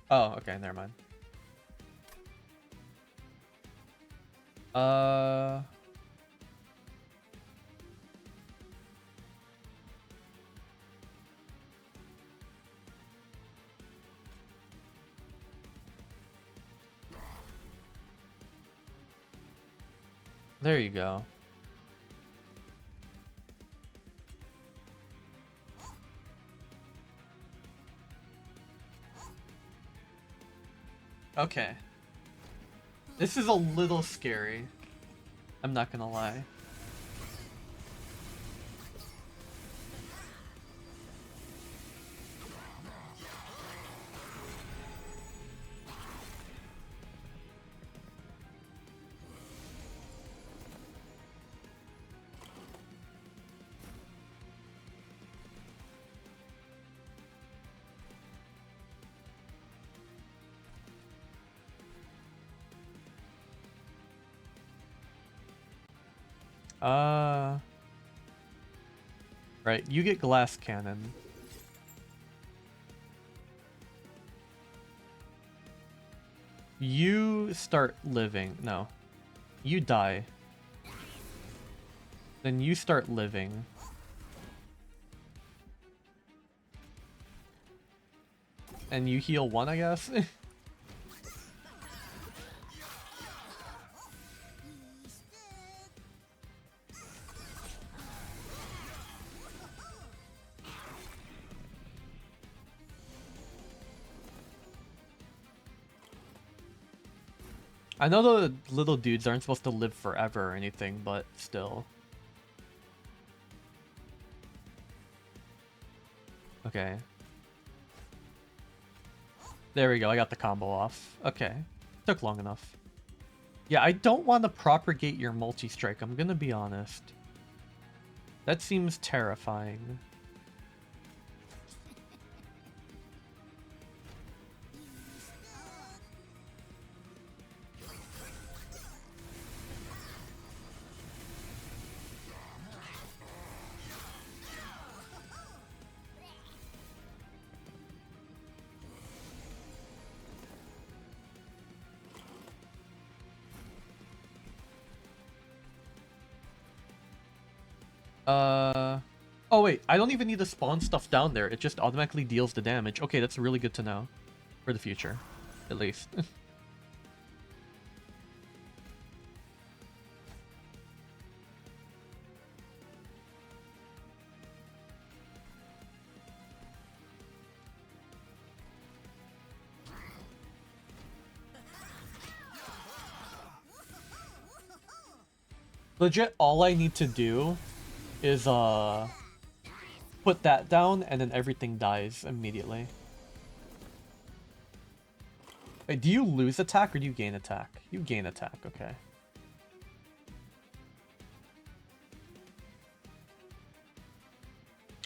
Oh, okay, never mind. There you go. Okay. This is a little scary. I'm not gonna lie. Right, you get glass cannon. You start living. No. You die. Then you start living. And you heal one, I guess? I know the little dudes aren't supposed to live forever or anything, but still. Okay. There we go, I got the combo off. Okay. Took long enough. Yeah, I don't want to propagate your multi-strike, I'm gonna be honest. That seems terrifying. Oh wait, I don't even need to spawn stuff down there. It just automatically deals the damage. Okay, that's really good to know. For the future, at least. Legit, all I need to do is, put that down, and then everything dies immediately. Wait, do you lose attack or do you gain attack? You gain attack, okay.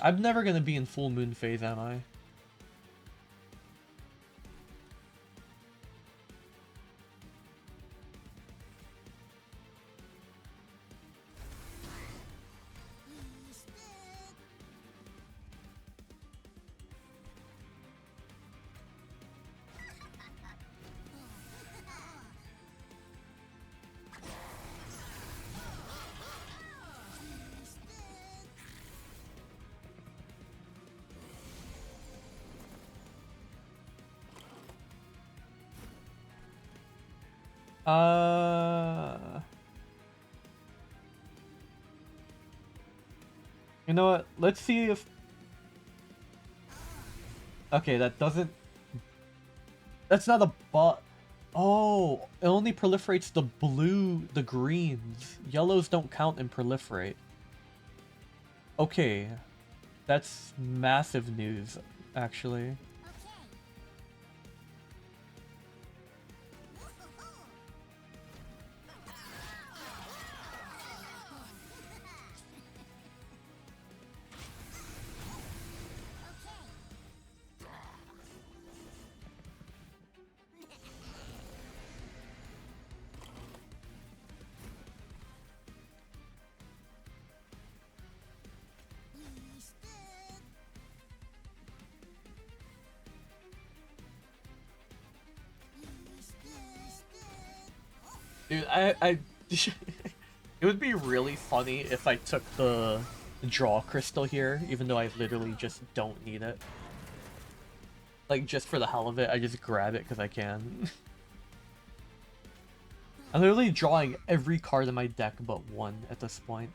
I'm never gonna be in full moon phase, am I? You know what? Let's see if... Okay, that doesn't... That's not a bot. Oh, it only proliferates the greens. Yellows don't count and proliferate. Okay, that's massive news, actually. Dude, it would be really funny if I took the draw crystal here, even though I literally just don't need it. Like, just for the hell of it, I just grab it because I can. I'm literally drawing every card in my deck but one at this point.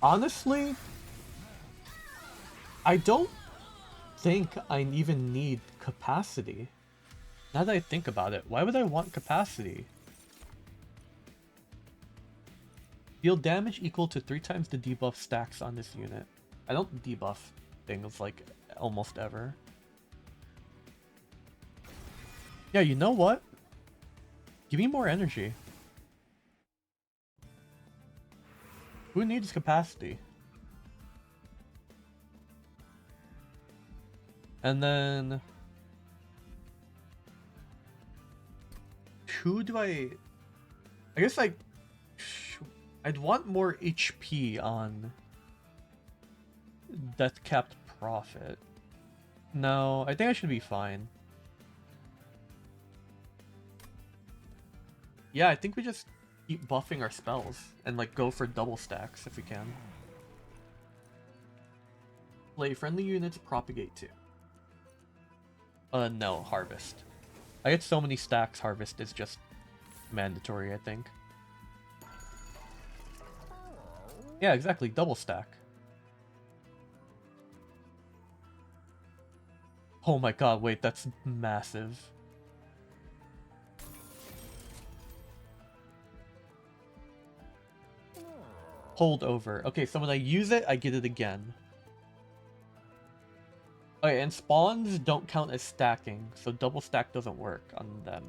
Honestly, I don't think I even need capacity. Now that I think about it, why would I want capacity? Deal damage equal to 3 times the debuff stacks on this unit. I don't debuff things like almost ever. Yeah, you know what? Give me more energy. Who needs capacity? And then... who do I guess like... I'd want more HP on Death Capped Prophet. No, I think I should be fine. Yeah, I think we just keep buffing our spells and like go for double stacks if we can. Play friendly units, propagate too. No, harvest. I get so many stacks, harvest is just mandatory, I think. Yeah, exactly, double stack. Oh my god, wait, that's massive. Hold over. Okay, so when I use it, I get it again. Okay, and spawns don't count as stacking, so double stack doesn't work on them.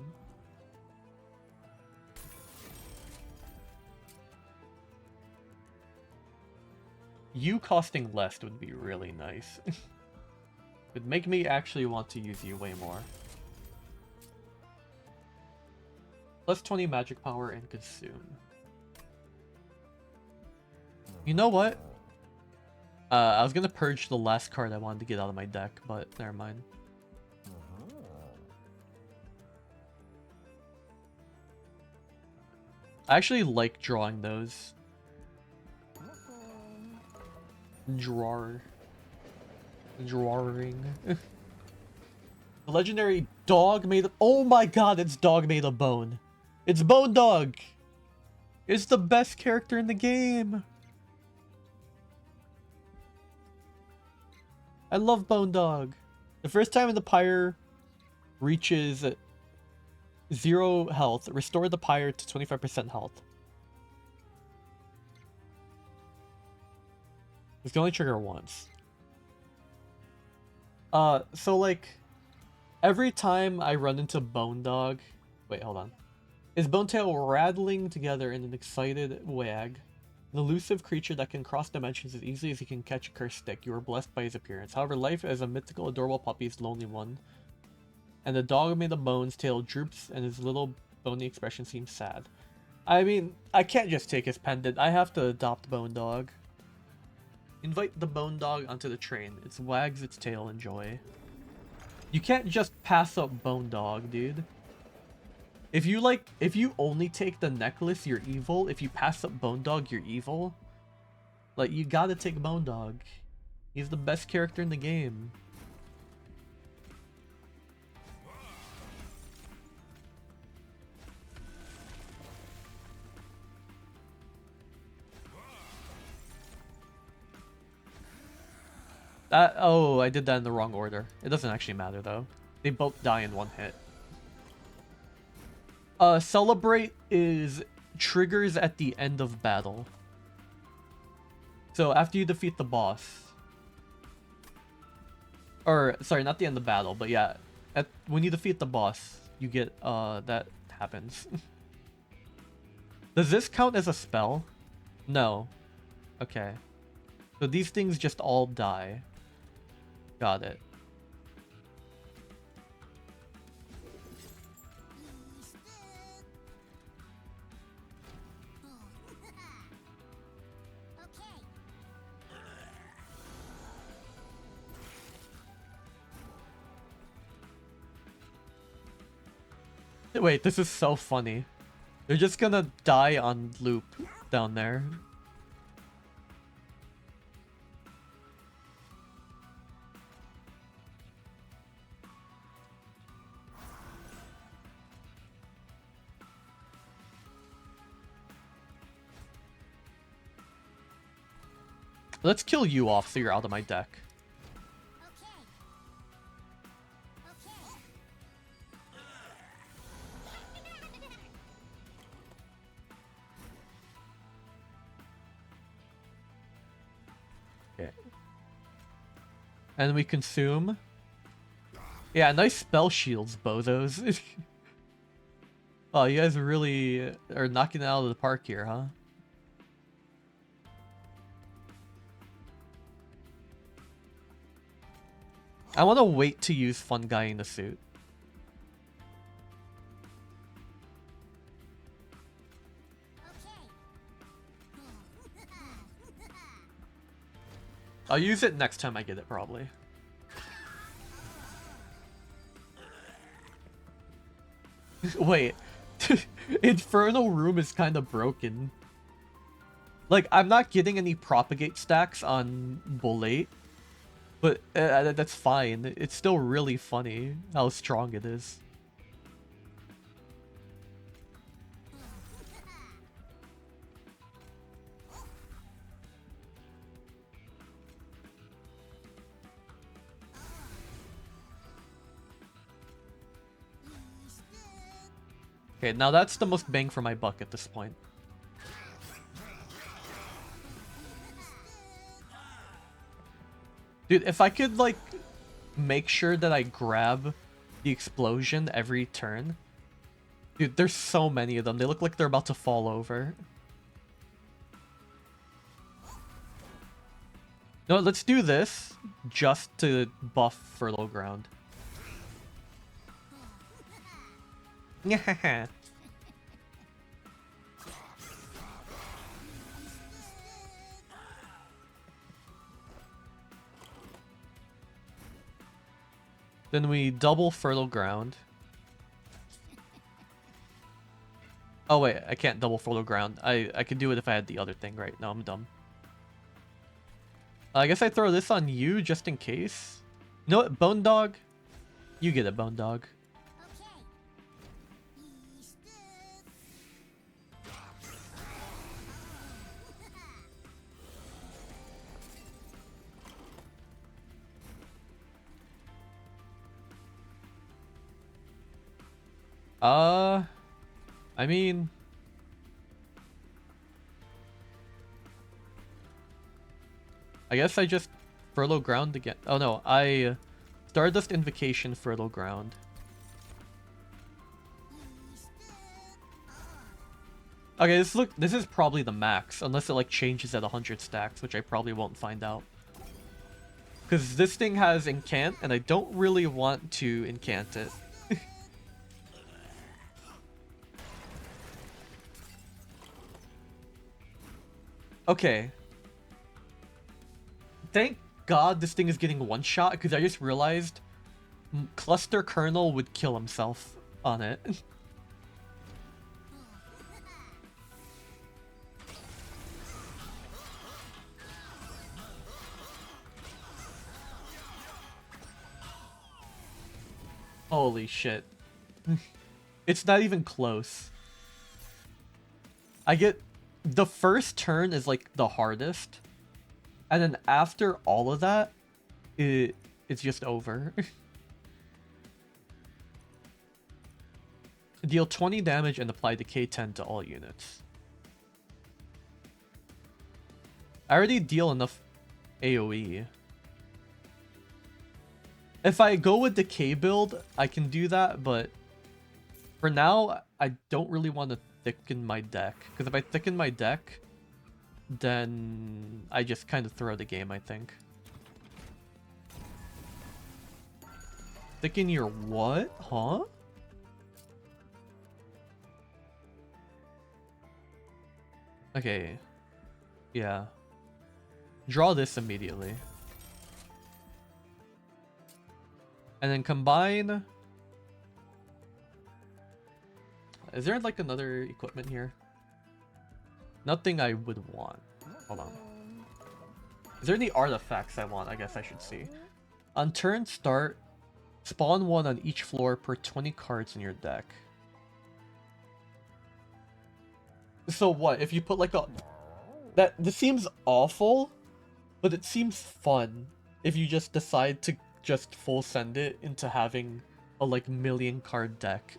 You costing less would be really nice. Would make me actually want to use you way more. Plus 20 magic power and consume. You know what? I was gonna purge the last card I wanted to get out of my deck, but never mind. I actually like drawing those. Drawing. The legendary dog made of... oh my god, it's dog made of bone. It's Bone Dog! It's the best character in the game! I love Bone Dog. The first time the pyre reaches 0 health, restore the pyre to 25% health. This can only trigger once. So like, every time I run into Bone Dog... wait, hold on. His bone tail rattling together in an excited wag. An elusive creature that can cross dimensions as easily as he can catch a cursed stick. You are blessed by his appearance. However, life as a mythical, adorable puppy is a lonely one. And the dog made of bones tail droops and his little bony expression seems sad. I mean, I can't just take his pendant. I have to adopt Bone Dog. Invite the Bone Dog onto the train. It wags its tail in joy. You can't just pass up Bone Dog, dude. If you only take the necklace, you're evil. If you pass up Bone Dog, you're evil. Like, you gotta take Bone Dog. He's the best character in the game. Oh, I did that in the wrong order. It doesn't actually matter, though. They both die in one hit. Celebrate is triggers at the end of battle. So after you defeat the boss. Or, sorry, not the end of battle, but yeah. When you defeat the boss, you get, that happens. Does this count as a spell? No. Okay. So these things just all die. Got it. Wait, this is so funny. They're just gonna die on loop down there. Let's kill you off so you're out of my deck. Okay. And we consume. Yeah, nice spell shields, bozos. Oh, you guys really are knocking it out of the park here, huh? I want to wait to use Fun Guy in the suit. I'll use it next time I get it, probably. Wait. Infernal Room is kind of broken. Like, I'm not getting any propagate stacks on Bolate, but that's fine. It's still really funny how strong it is. Okay, now that's the most bang for my buck at this point. Dude, if I could, like, make sure that I grab the explosion every turn. Dude, there's so many of them. They look like they're about to fall over. No, let's do this just to buff Fertile Ground. Yeah. Then we double Fertile Ground. Oh wait, I can't double Fertile Ground. I could do it if I had the other thing, right? No, I'm dumb. I guess I throw this on you just in case. You know what, Bone Dog? You get it, Bone Dog. I mean... I guess I just Fertile Ground again. Oh no, I Stardust Invocation, Fertile Ground. Okay, this is probably the max, unless it like changes at 100 stacks, which I probably won't find out. Because this thing has Incant, and I don't really want to Incant it. Okay. Thank God this thing is getting one shot, because I just realized Cluster Kernel would kill himself on it. Holy shit. It's not even close. I get... The first turn is like the hardest. And then after all of that, it's just over. Deal 20 damage and apply Decay 10 to all units. I already deal enough AoE. If I go with Decay build, I can do that, but for now, I don't really want to thicken my deck. Because if I thicken my deck, then I just kind of throw the game, I think. Thicken your what? Huh? Okay. Yeah. Draw this immediately. And then combine... Is there like another equipment here? Nothing I would want. Hold on. Is there any artifacts I want? I guess I should see. On turn start, spawn one on each floor per 20 cards in your deck. So what? If you put like a... This seems awful, But it seems fun if you just decide to just full send it into having a like million card deck.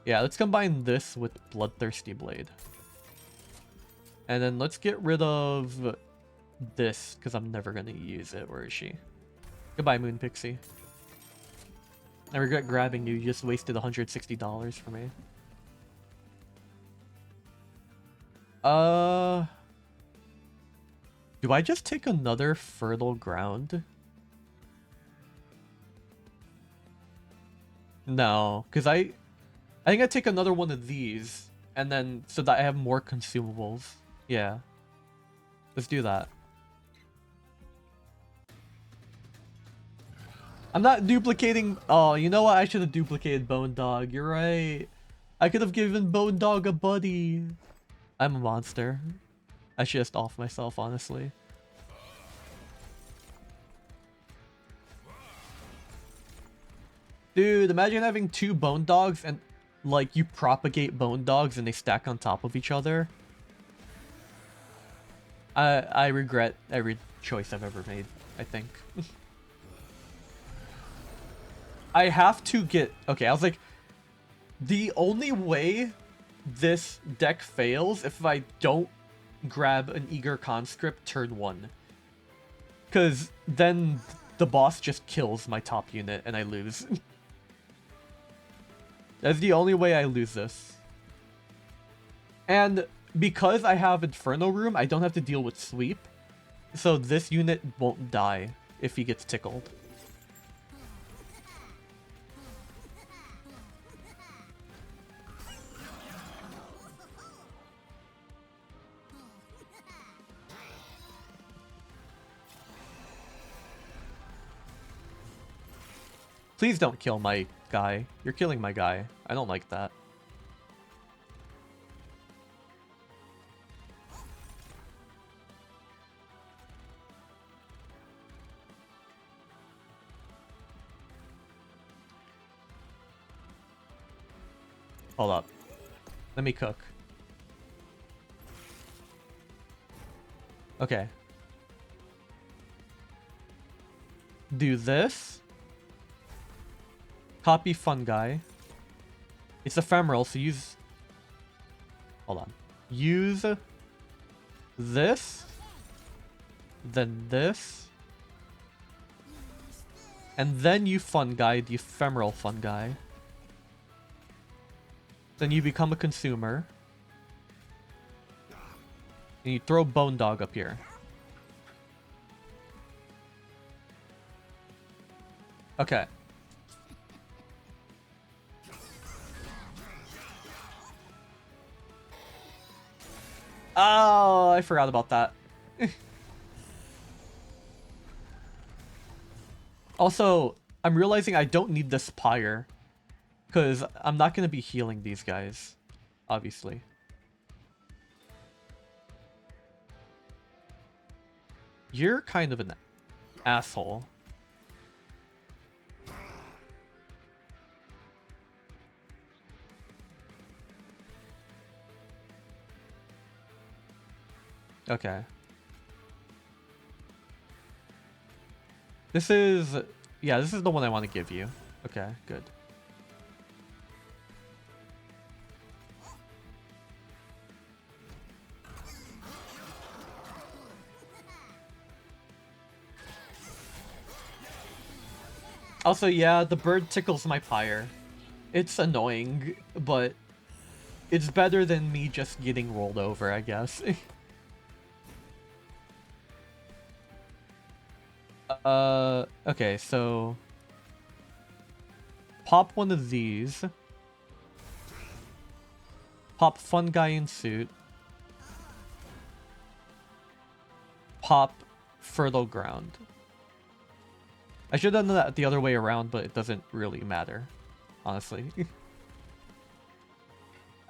Yeah, let's combine this with Bloodthirsty Blade. And then let's get rid of this, because I'm never going to use it. Where is she? Goodbye, Moon Pixie. I regret grabbing you. You just wasted $160 for me. Do I just take another Fertile Ground? No, because I think I take another one of these, and then so that I have more consumables. Yeah. Let's do that. I'm not duplicating... Oh, you know what? I should have duplicated Bone Dog. You're right. I could have given Bone Dog a buddy. I'm a monster. I should just off myself, honestly. Dude, imagine having two Bone Dogs and, like, you propagate Bone Dogs and they stack on top of each other. I regret every choice I've ever made, I think. I have to get... Okay, I was like... The only way this deck fails if I don't grab an Eager Conscript turn 1. Because then the boss just kills my top unit and I lose. That's the only way I lose this. And because I have Inferno Room, I don't have to deal with Sweep. So this unit won't die if he gets tickled. Please don't kill my guy. You're killing my guy. I don't like that. Hold up. Let me cook. Okay. Do this. Copy Fungi. It's ephemeral, so use... Hold on. Use this. Then this. And then you Fungi, the ephemeral Fungi. Then you become a consumer. And you throw Bone Dog up here. Okay. Oh, I forgot about that. Also, I'm realizing I don't need this Pyre. Because I'm not going to be healing these guys. Obviously. You're kind of an asshole. Okay. This is... Yeah, this is the one I want to give you. Okay, good. Also, yeah, the bird tickles my pyre. It's annoying, but it's better than me just getting rolled over, I guess. Okay, so... Pop one of these. Pop Fungi in Suit. Pop Fertile Ground. I should have done that the other way around, but it doesn't really matter, honestly.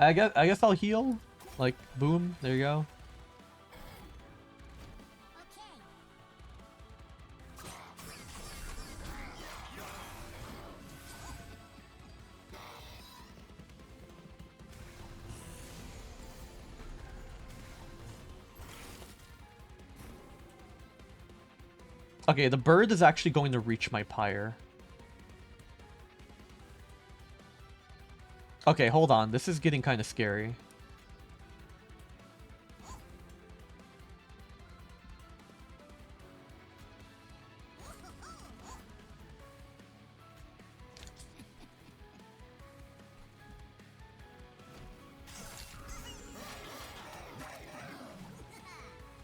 I guess I'll heal. Like, boom, there you go. Okay, the bird is actually going to reach my pyre. Okay, hold on. This is getting kind of scary.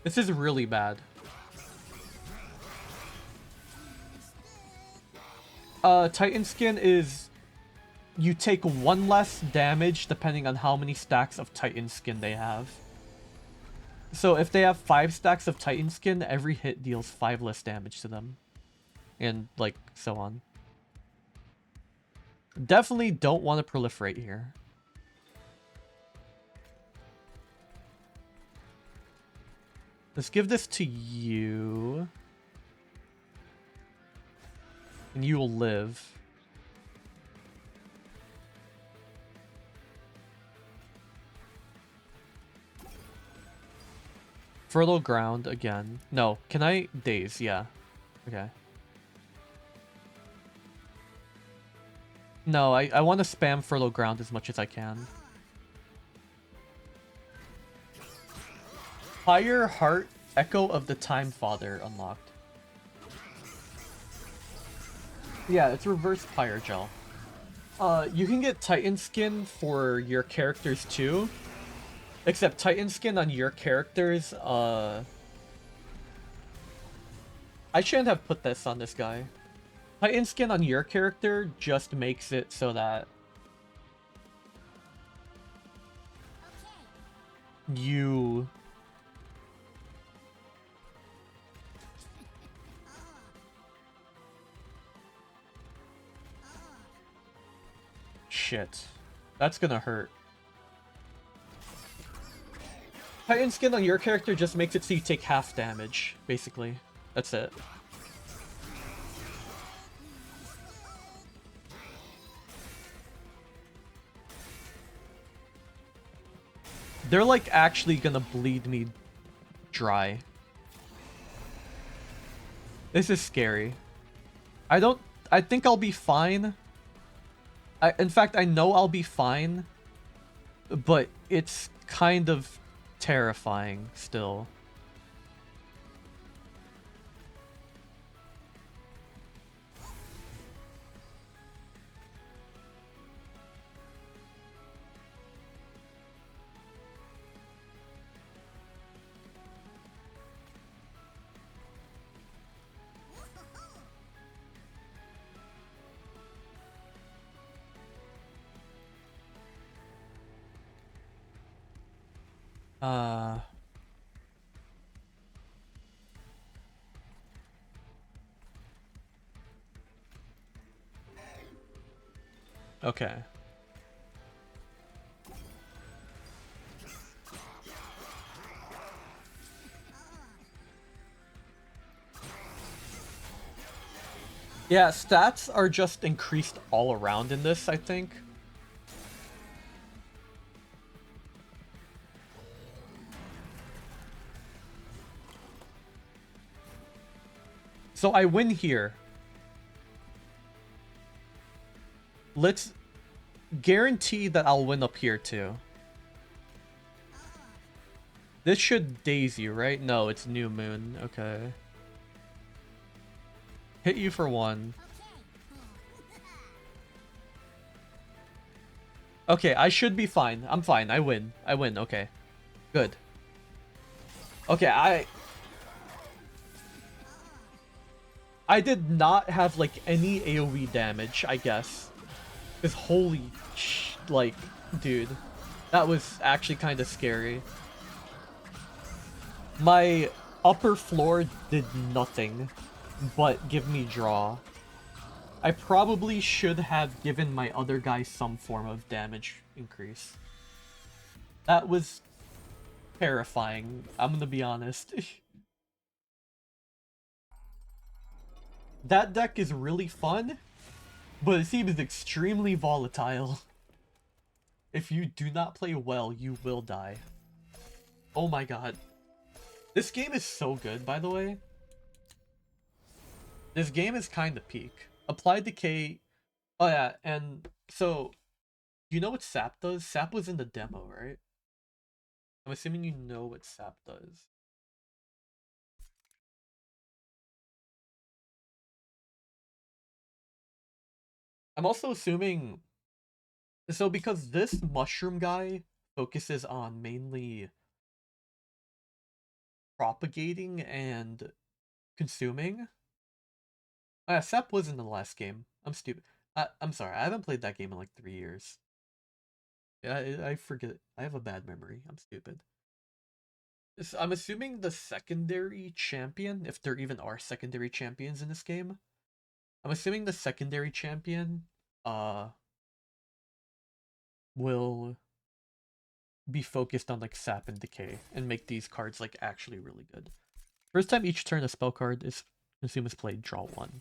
This is really bad. Titan Skin is... You take 1 less damage depending on how many stacks of Titan Skin they have. So if they have 5 stacks of Titan Skin, every hit deals 5 less damage to them. And, like, so on. Definitely don't want to proliferate here. Let's give this to you. And you will live. Fertile ground again. No, can I daze? Yeah. Okay. No, I want to spam fertile ground as much as I can. Fire Heart Echo of the Time Father unlocked. Yeah, it's reverse Pyre Gel. You can get Titan Skin for your characters too. Except Titan Skin on your characters, I shouldn't have put this on this guy. Titan Skin on your character just makes it so that you... Shit. That's gonna hurt. Titan Skin on your character just makes it so you take half damage, basically. That's it. They're like actually gonna bleed me dry. This is scary. I think I'll be fine. In fact, I know I'll be fine. But it's kind of terrifying still. Okay. Yeah, stats are just increased all around in this, I think. So I win here. Let's guarantee that I'll win up here too. This should daze you, right? No, it's New Moon. Okay. Hit you for 1. Okay, I should be fine. I'm fine. I win. I win. Okay. Good. Okay, I did not have, like, any AoE damage, I guess. Because holy like, dude. That was actually kind of scary. My upper floor did nothing but give me draw. I probably should have given my other guy some form of damage increase. That was terrifying, I'm gonna be honest. That deck is really fun, but it seems extremely volatile. If you do not play well, you will die. Oh my god. This game is so good, by the way. This game is kind of peak. Applied Decay... Oh yeah, and so... You know what Sap does? Sap was in the demo, right? I'm assuming you know what Sap does. I'm also assuming... So because this mushroom guy focuses on mainly propagating and consuming. Sap was in the last game. I'm stupid. I'm sorry, I haven't played that game in like 3 years. Yeah, I forget. I have a bad memory. I'm stupid. I'm assuming the secondary champion, if there even are secondary champions in this game, I'm assuming the secondary champion will be focused on like Sap and Decay and make these cards like actually really good. First time each turn a spell card is consumed is played, draw 1.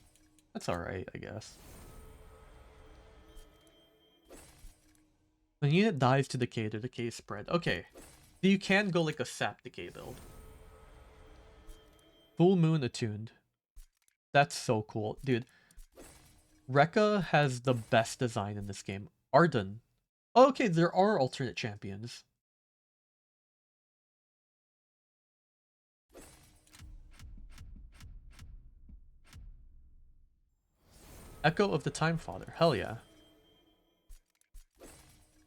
That's alright, I guess. When unit dies to Decay, the Decay is spread. Okay. So you can go like a Sap Decay build. Full Moon attuned. That's so cool. Dude. Rekka has the best design in this game. Arden. Oh, okay, there are alternate champions. Echo of the Time Father. Hell yeah.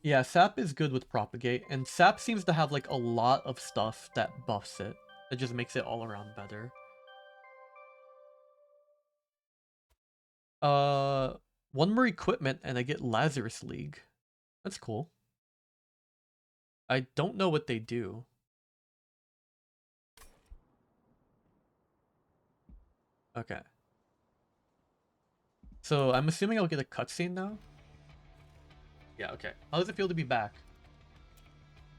Yeah, Sap is good with Propagate, and Sap seems to have like a lot of stuff that buffs it. That just makes it all around better. One more equipment and I get Lazarus League. That's cool. I don't know what they do. Okay. So I'm assuming I'll get a cutscene now? Yeah, okay. How does it feel to be back?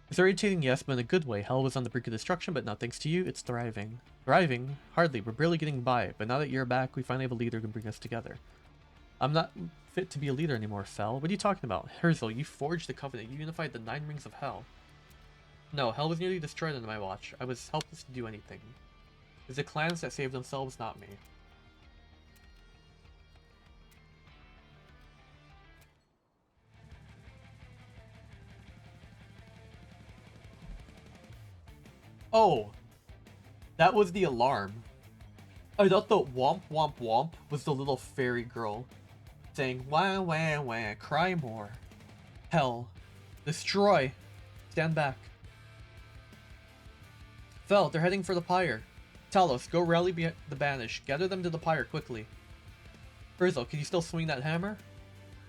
It's irritating, yes, but in a good way. Hell was on the brink of destruction, but now thanks to you, it's thriving. Thriving? Hardly. We're barely getting by, but now that you're back, we finally have a leader who can bring us together. I'm not fit to be a leader anymore, Fel. What are you talking about? Herzl, you forged the Covenant. You unified the 9 rings of Hell. No, Hell was nearly destroyed under my watch. I was helpless to do anything. It's the clans that saved themselves, not me. Oh! That was the alarm. I thought the womp womp womp was the little fairy girl saying wah wah wah, cry more. Hell. Destroy. Stand back. Fel, they're heading for the pyre. Talos, go rally the Banished. Gather them to the pyre quickly. Herzl, can you still swing that hammer?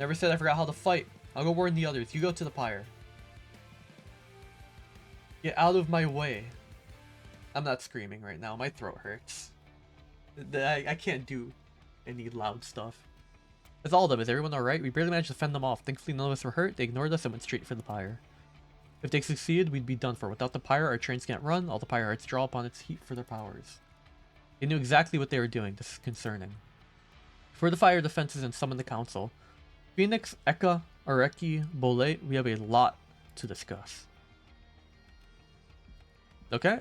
Never said I forgot how to fight. I'll go warn the others. You go to the pyre. Get out of my way. I'm not screaming right now. My throat hurts. I can't do any loud stuff. That's all of them. Is everyone alright? We barely managed to fend them off. Thankfully, none of us were hurt. They ignored us and went straight for the pyre. If they succeeded, we'd be done for. Without the pyre, our trains can't run. All the pyre hearts draw upon its heat for their powers. They knew exactly what they were doing. This is concerning. Fortify our defenses and summon the council. Phoenix, Eka, Areki, Bole, we have a lot to discuss. Okay.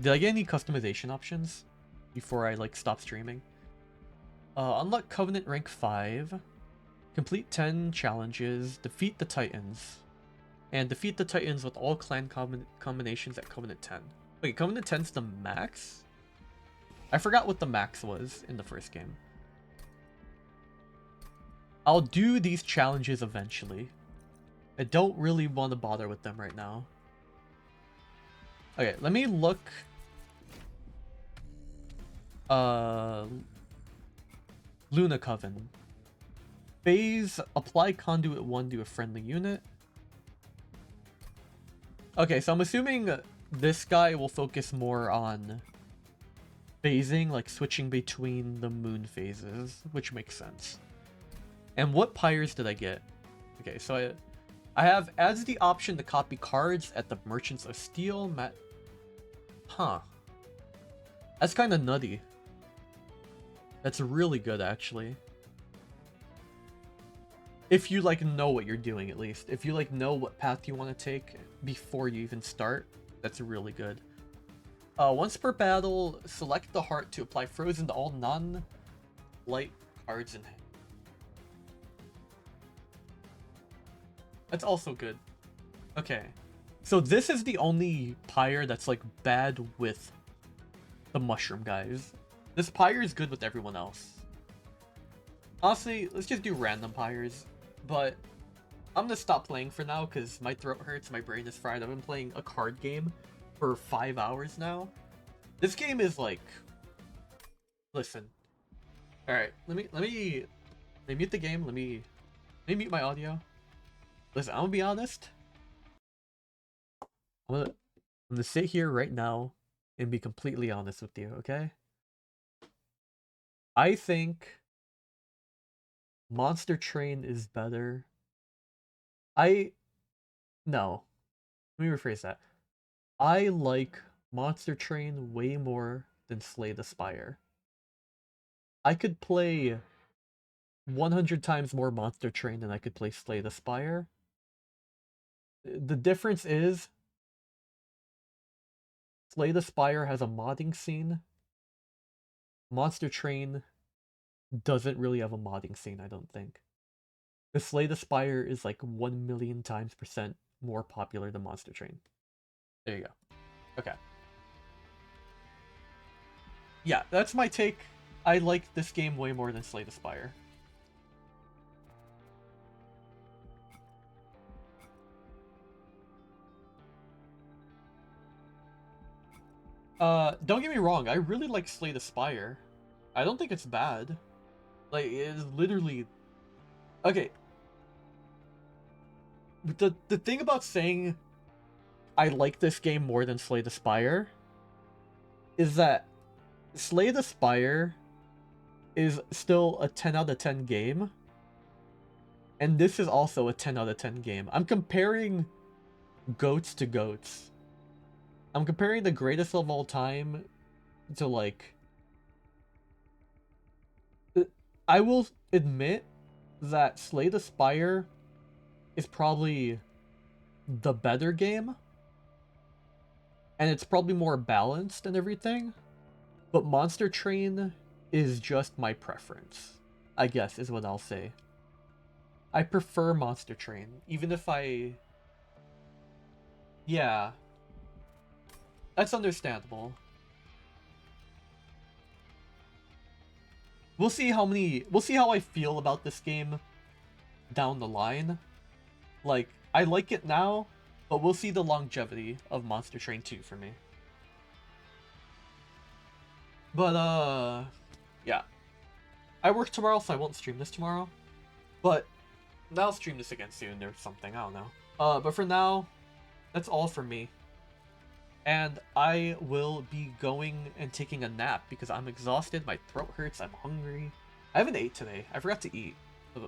Did I get any customization options before I like stop streaming? Unlock Covenant rank 5. Complete 10 challenges. Defeat the Titans. And defeat the Titans with all clan combinations at Covenant 10. Wait, Covenant 10's the max? I forgot what the max was in the first game. I'll do these challenges eventually. I don't really want to bother with them right now. Okay, let me look. Luna Coven. Phase, apply Conduit 1 to a friendly unit. Okay, so I'm assuming this guy will focus more on phasing, like switching between the moon phases, which makes sense. And what pyres did I get? Okay, so I have adds the option to copy cards at the Merchants of Steel. Huh. That's kind of nutty. That's really good, actually. If you, like, know what you're doing, at least. If you, like, know what path you want to take before you even start, that's really good. Once per battle, select the heart to apply frozen to all non-light cards in hand. That's also good. Okay. So this is the only pyre that's, like, bad with the mushroom guys. This pyre is good with everyone else. Honestly, let's just do random pyres. But I'm gonna stop playing for now because my throat hurts, my brain is fried. I've been playing a card game for 5 hours now. This game is like... Listen. Alright, let me mute the game. Let me mute my audio. Listen, I'm gonna be honest. I'm gonna sit here right now and be completely honest with you, okay? I think Monster Train is better. No. Let me rephrase that. I like Monster Train way more than Slay the Spire. I could play 100 times more Monster Train than I could play Slay the Spire. The difference is Slay the Spire has a modding scene. Monster Train doesn't really have a modding scene, I don't think. The Slay the Spire is like 1,000,000 times % more popular than Monster Train. There you go. Okay. Yeah, that's my take. I like this game way more than Slay the Spire. Don't get me wrong, I really like Slay the Spire. I don't think it's bad. Like, it's literally... Okay. The thing about saying I like this game more than Slay the Spire is that Slay the Spire is still a 10 out of 10 game. And this is also a 10 out of 10 game. I'm comparing goats to goats. I'm comparing the greatest of all time to, like... I will admit that Slay the Spire is probably the better game. And it's probably more balanced and everything. But Monster Train is just my preference, I guess, is what I'll say. I prefer Monster Train, even if I... Yeah. That's understandable. We'll see how I feel about this game down the line. Like, I like it now, but we'll see the longevity of Monster Train 2 for me. But, yeah. I work tomorrow, so I won't stream this tomorrow. But I'll stream this again soon or something, I don't know. But for now, that's all for me. And I will be going and taking a nap because I'm exhausted, my throat hurts, I'm hungry. I haven't ate today. I forgot to eat.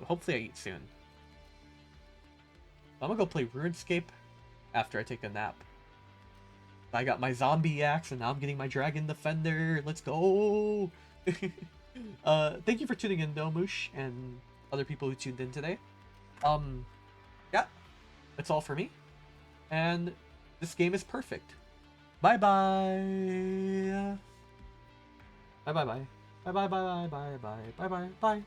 Hopefully I eat soon. I'm gonna go play RuneScape after I take a nap. I got my zombie axe and now I'm getting my dragon defender. Let's go! Thank you for tuning in, Nomush, and other people who tuned in today. Yeah, that's all for me. And this game is perfect. Bye-bye! Bye-bye-bye. Bye-bye-bye-bye-bye-bye. Bye-bye. Bye.